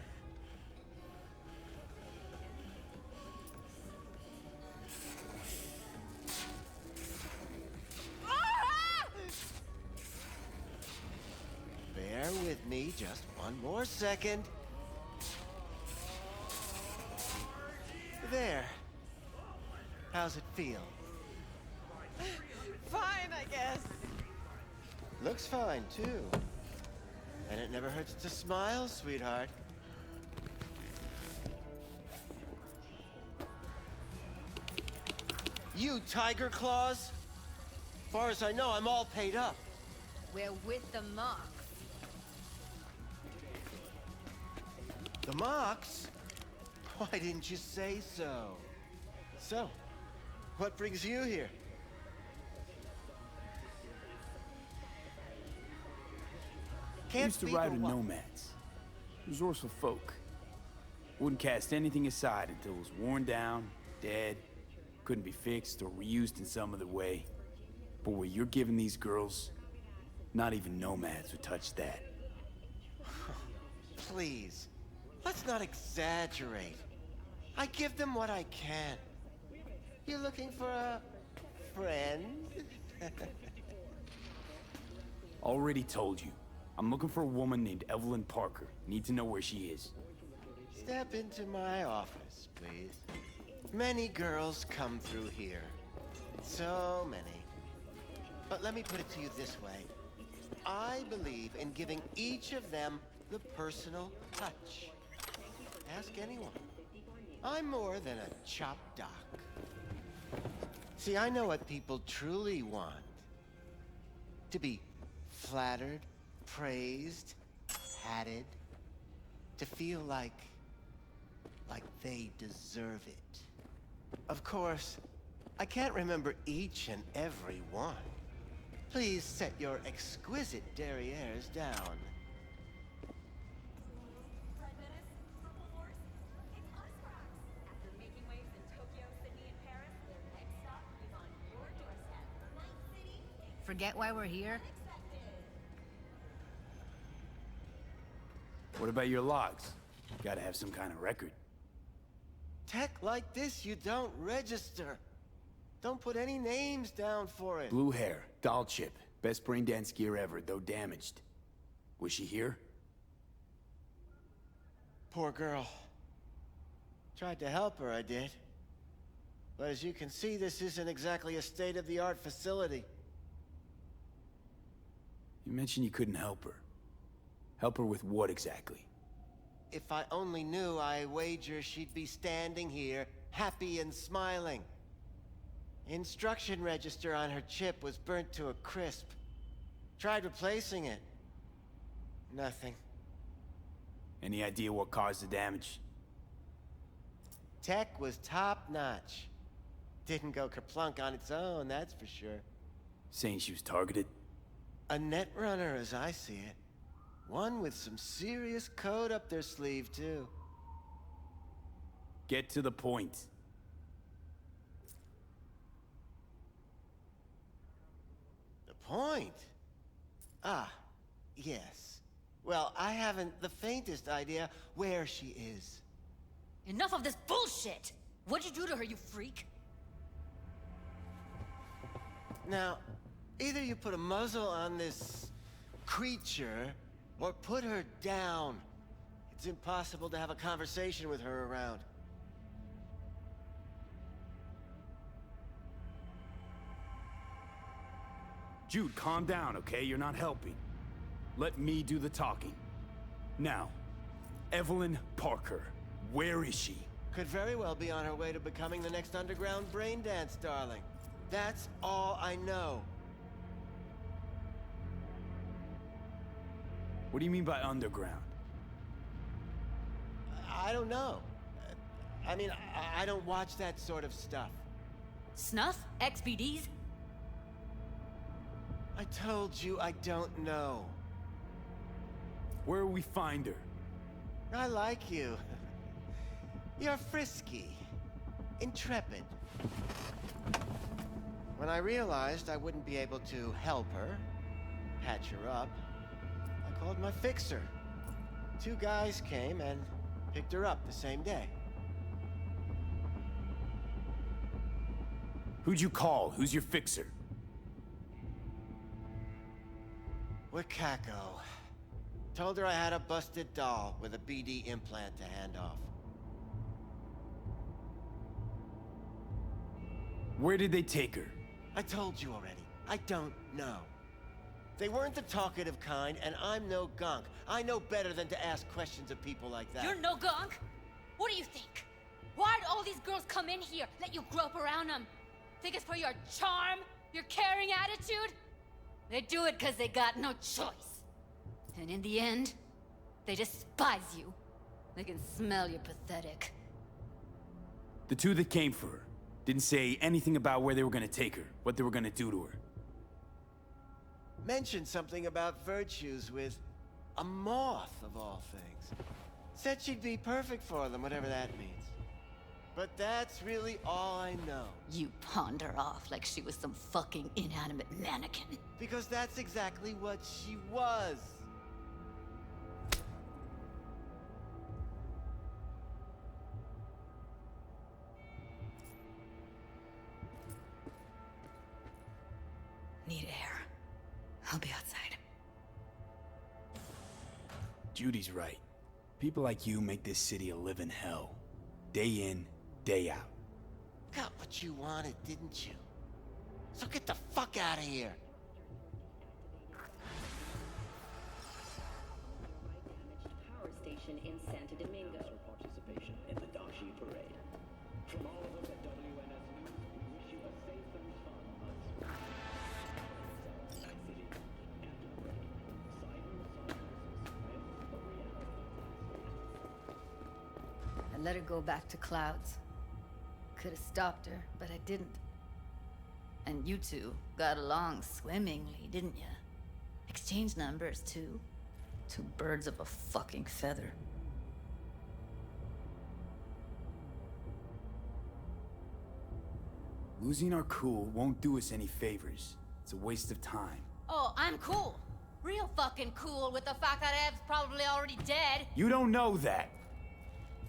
Bear with me just one more second. There. How's it feel? Fine, I guess. Looks fine, too. And it never hurts to smile, sweetheart. You tiger claws? Far as I know, I'm all paid up. We're with the mox. The Mox? Why didn't you say so? So, what brings you here? I used to ride with nomads. Resourceful folk. Wouldn't cast anything aside until it was worn down, dead, couldn't be fixed or reused in some other way. But what you're giving these girls, not even nomads would touch that. Please, let's not exaggerate. I give them what I can. You looking for a friend? Already told you. I'm looking for a woman named Evelyn Parker. Need to know where she is. Step into my office, please. Many girls come through here. So many. But let me put it to you this way. I believe in giving each of them the personal touch. Ask anyone. I'm more than a chop doc. See, I know what people truly want. To be flattered, praised, patted. To feel like they deserve it. Of course, I can't remember each and every one. Please set your exquisite derrieres down. Forget why we're here? What about your logs? Gotta have some kind of record. Tech like this, you don't register. Don't put any names down for it. Blue hair, doll chip. Best brain dance gear ever, though damaged. Was she here? Poor girl. Tried to help her, I did. But as you can see, this isn't exactly a state-of-the-art facility. You mentioned you couldn't help her. Help her with what exactly? If I only knew, I wager she'd be standing here, happy and smiling. Instruction register on her chip was burnt to a crisp. Tried replacing it. Nothing. Any idea what caused the damage? Tech was top-notch. Didn't go kerplunk on its own, that's for sure. Saying she was targeted? A net runner, as I see it. One with some serious code up their sleeve, too. Get to the point. The point? Ah, yes. Well, I haven't the faintest idea where she is. Enough of this bullshit! What'd you do to her, you freak? Now, either you put a muzzle on this creature, or put her down. It's impossible to have a conversation with her around. Jude, calm down, okay? You're not helping. Let me do the talking. Now, Evelyn Parker, where is she? Could very well be on her way to becoming the next underground brain dance darling. That's all I know. What do you mean by underground? I don't know. I mean, I don't watch that sort of stuff. Snuff? XBDs? I told you I don't know. Where will we find her? I like you. You're frisky. Intrepid. When I realized I wouldn't be able to help her, patch her up, I called my fixer. 2 guys came and picked her up the same day. Who'd you call? Who's your fixer? Wakako. Told her I had a busted doll with a BD implant to hand off. Where did they take her? I told you already. I don't know. They weren't the talkative kind, and I'm no gunk. I know better than to ask questions of people like that. You're no gunk? What do you think? Why'd all these girls come in here, let you grope around them? Think it's for your charm? Your caring attitude? They do it because they got no choice. And in the end, they despise you. They can smell you're pathetic. The 2 that came for her didn't say anything about where they were gonna take her, what they were gonna do to her. Mentioned something about virtues with a moth, of all things. Said she'd be perfect for them, whatever that means. But that's really all I know. You pawned her off like she was some fucking inanimate mannequin. Because that's exactly what she was. Need air. I'll be outside. Judy's right. People like you make this city a living hell. Day in, day out. Got what you wanted, didn't you? So get the fuck out of here. Power station in Santo Domingo. Participation in the Dashi Parade. From all of us at WNS News, we wish you a safe and fun Night City after parade. I let her go back to Clouds. Could have stopped her, but I didn't. And you 2 got along swimmingly, didn't ya? Exchanged numbers, too. 2 birds of a fucking feather. Losing our cool won't do us any favors. It's a waste of time. Oh, I'm cool. Real fucking cool with the fact that Ev's probably already dead. You don't know that.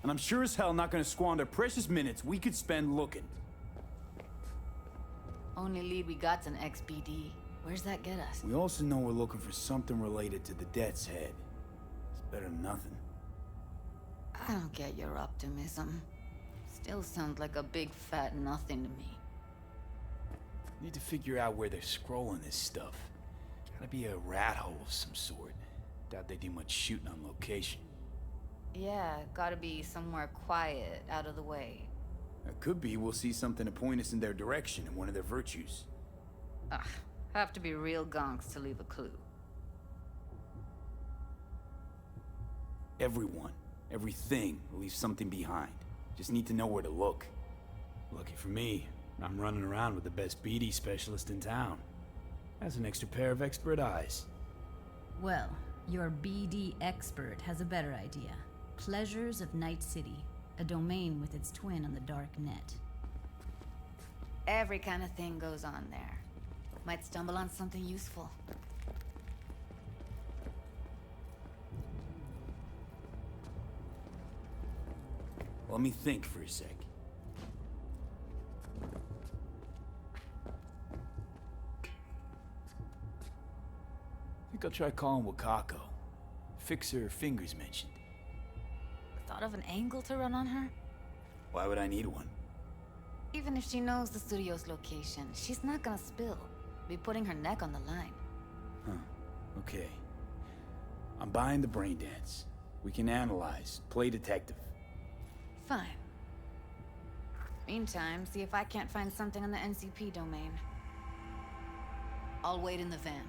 And I'm sure as hell not gonna squander precious minutes we could spend looking. Only lead we got's an XBD. Where's that get us? We also know we're looking for something related to the Death's Head. It's better than nothing. I don't get your optimism. Still sounds like a big fat nothing to me. Need to figure out where they're scrolling this stuff. Gotta be a rat hole of some sort. Doubt they do much shooting on location. Yeah, gotta be somewhere quiet, out of the way. It could be we'll see something to point us in their direction in one of their virtues. Ugh, have to be real gonks to leave a clue. Everyone, everything will leave something behind. Just need to know where to look. Lucky for me, I'm running around with the best BD specialist in town. That's an extra pair of expert eyes. Well, your BD expert has a better idea. Pleasures of Night City, a domain with its twin on the dark net. Every kind of thing goes on there. Might stumble on something useful. Let me think for a sec. Think I'll try calling Wakako. Fix her fingers mentioned. Thought of an angle to run on her? Why would I need one? Even if she knows the studio's location, she's not gonna spill. Be putting her neck on the line. Huh. Okay. I'm buying the brain dance. We can analyze, play detective. Fine. Meantime, see if I can't find something on the NCP domain. I'll wait in the van.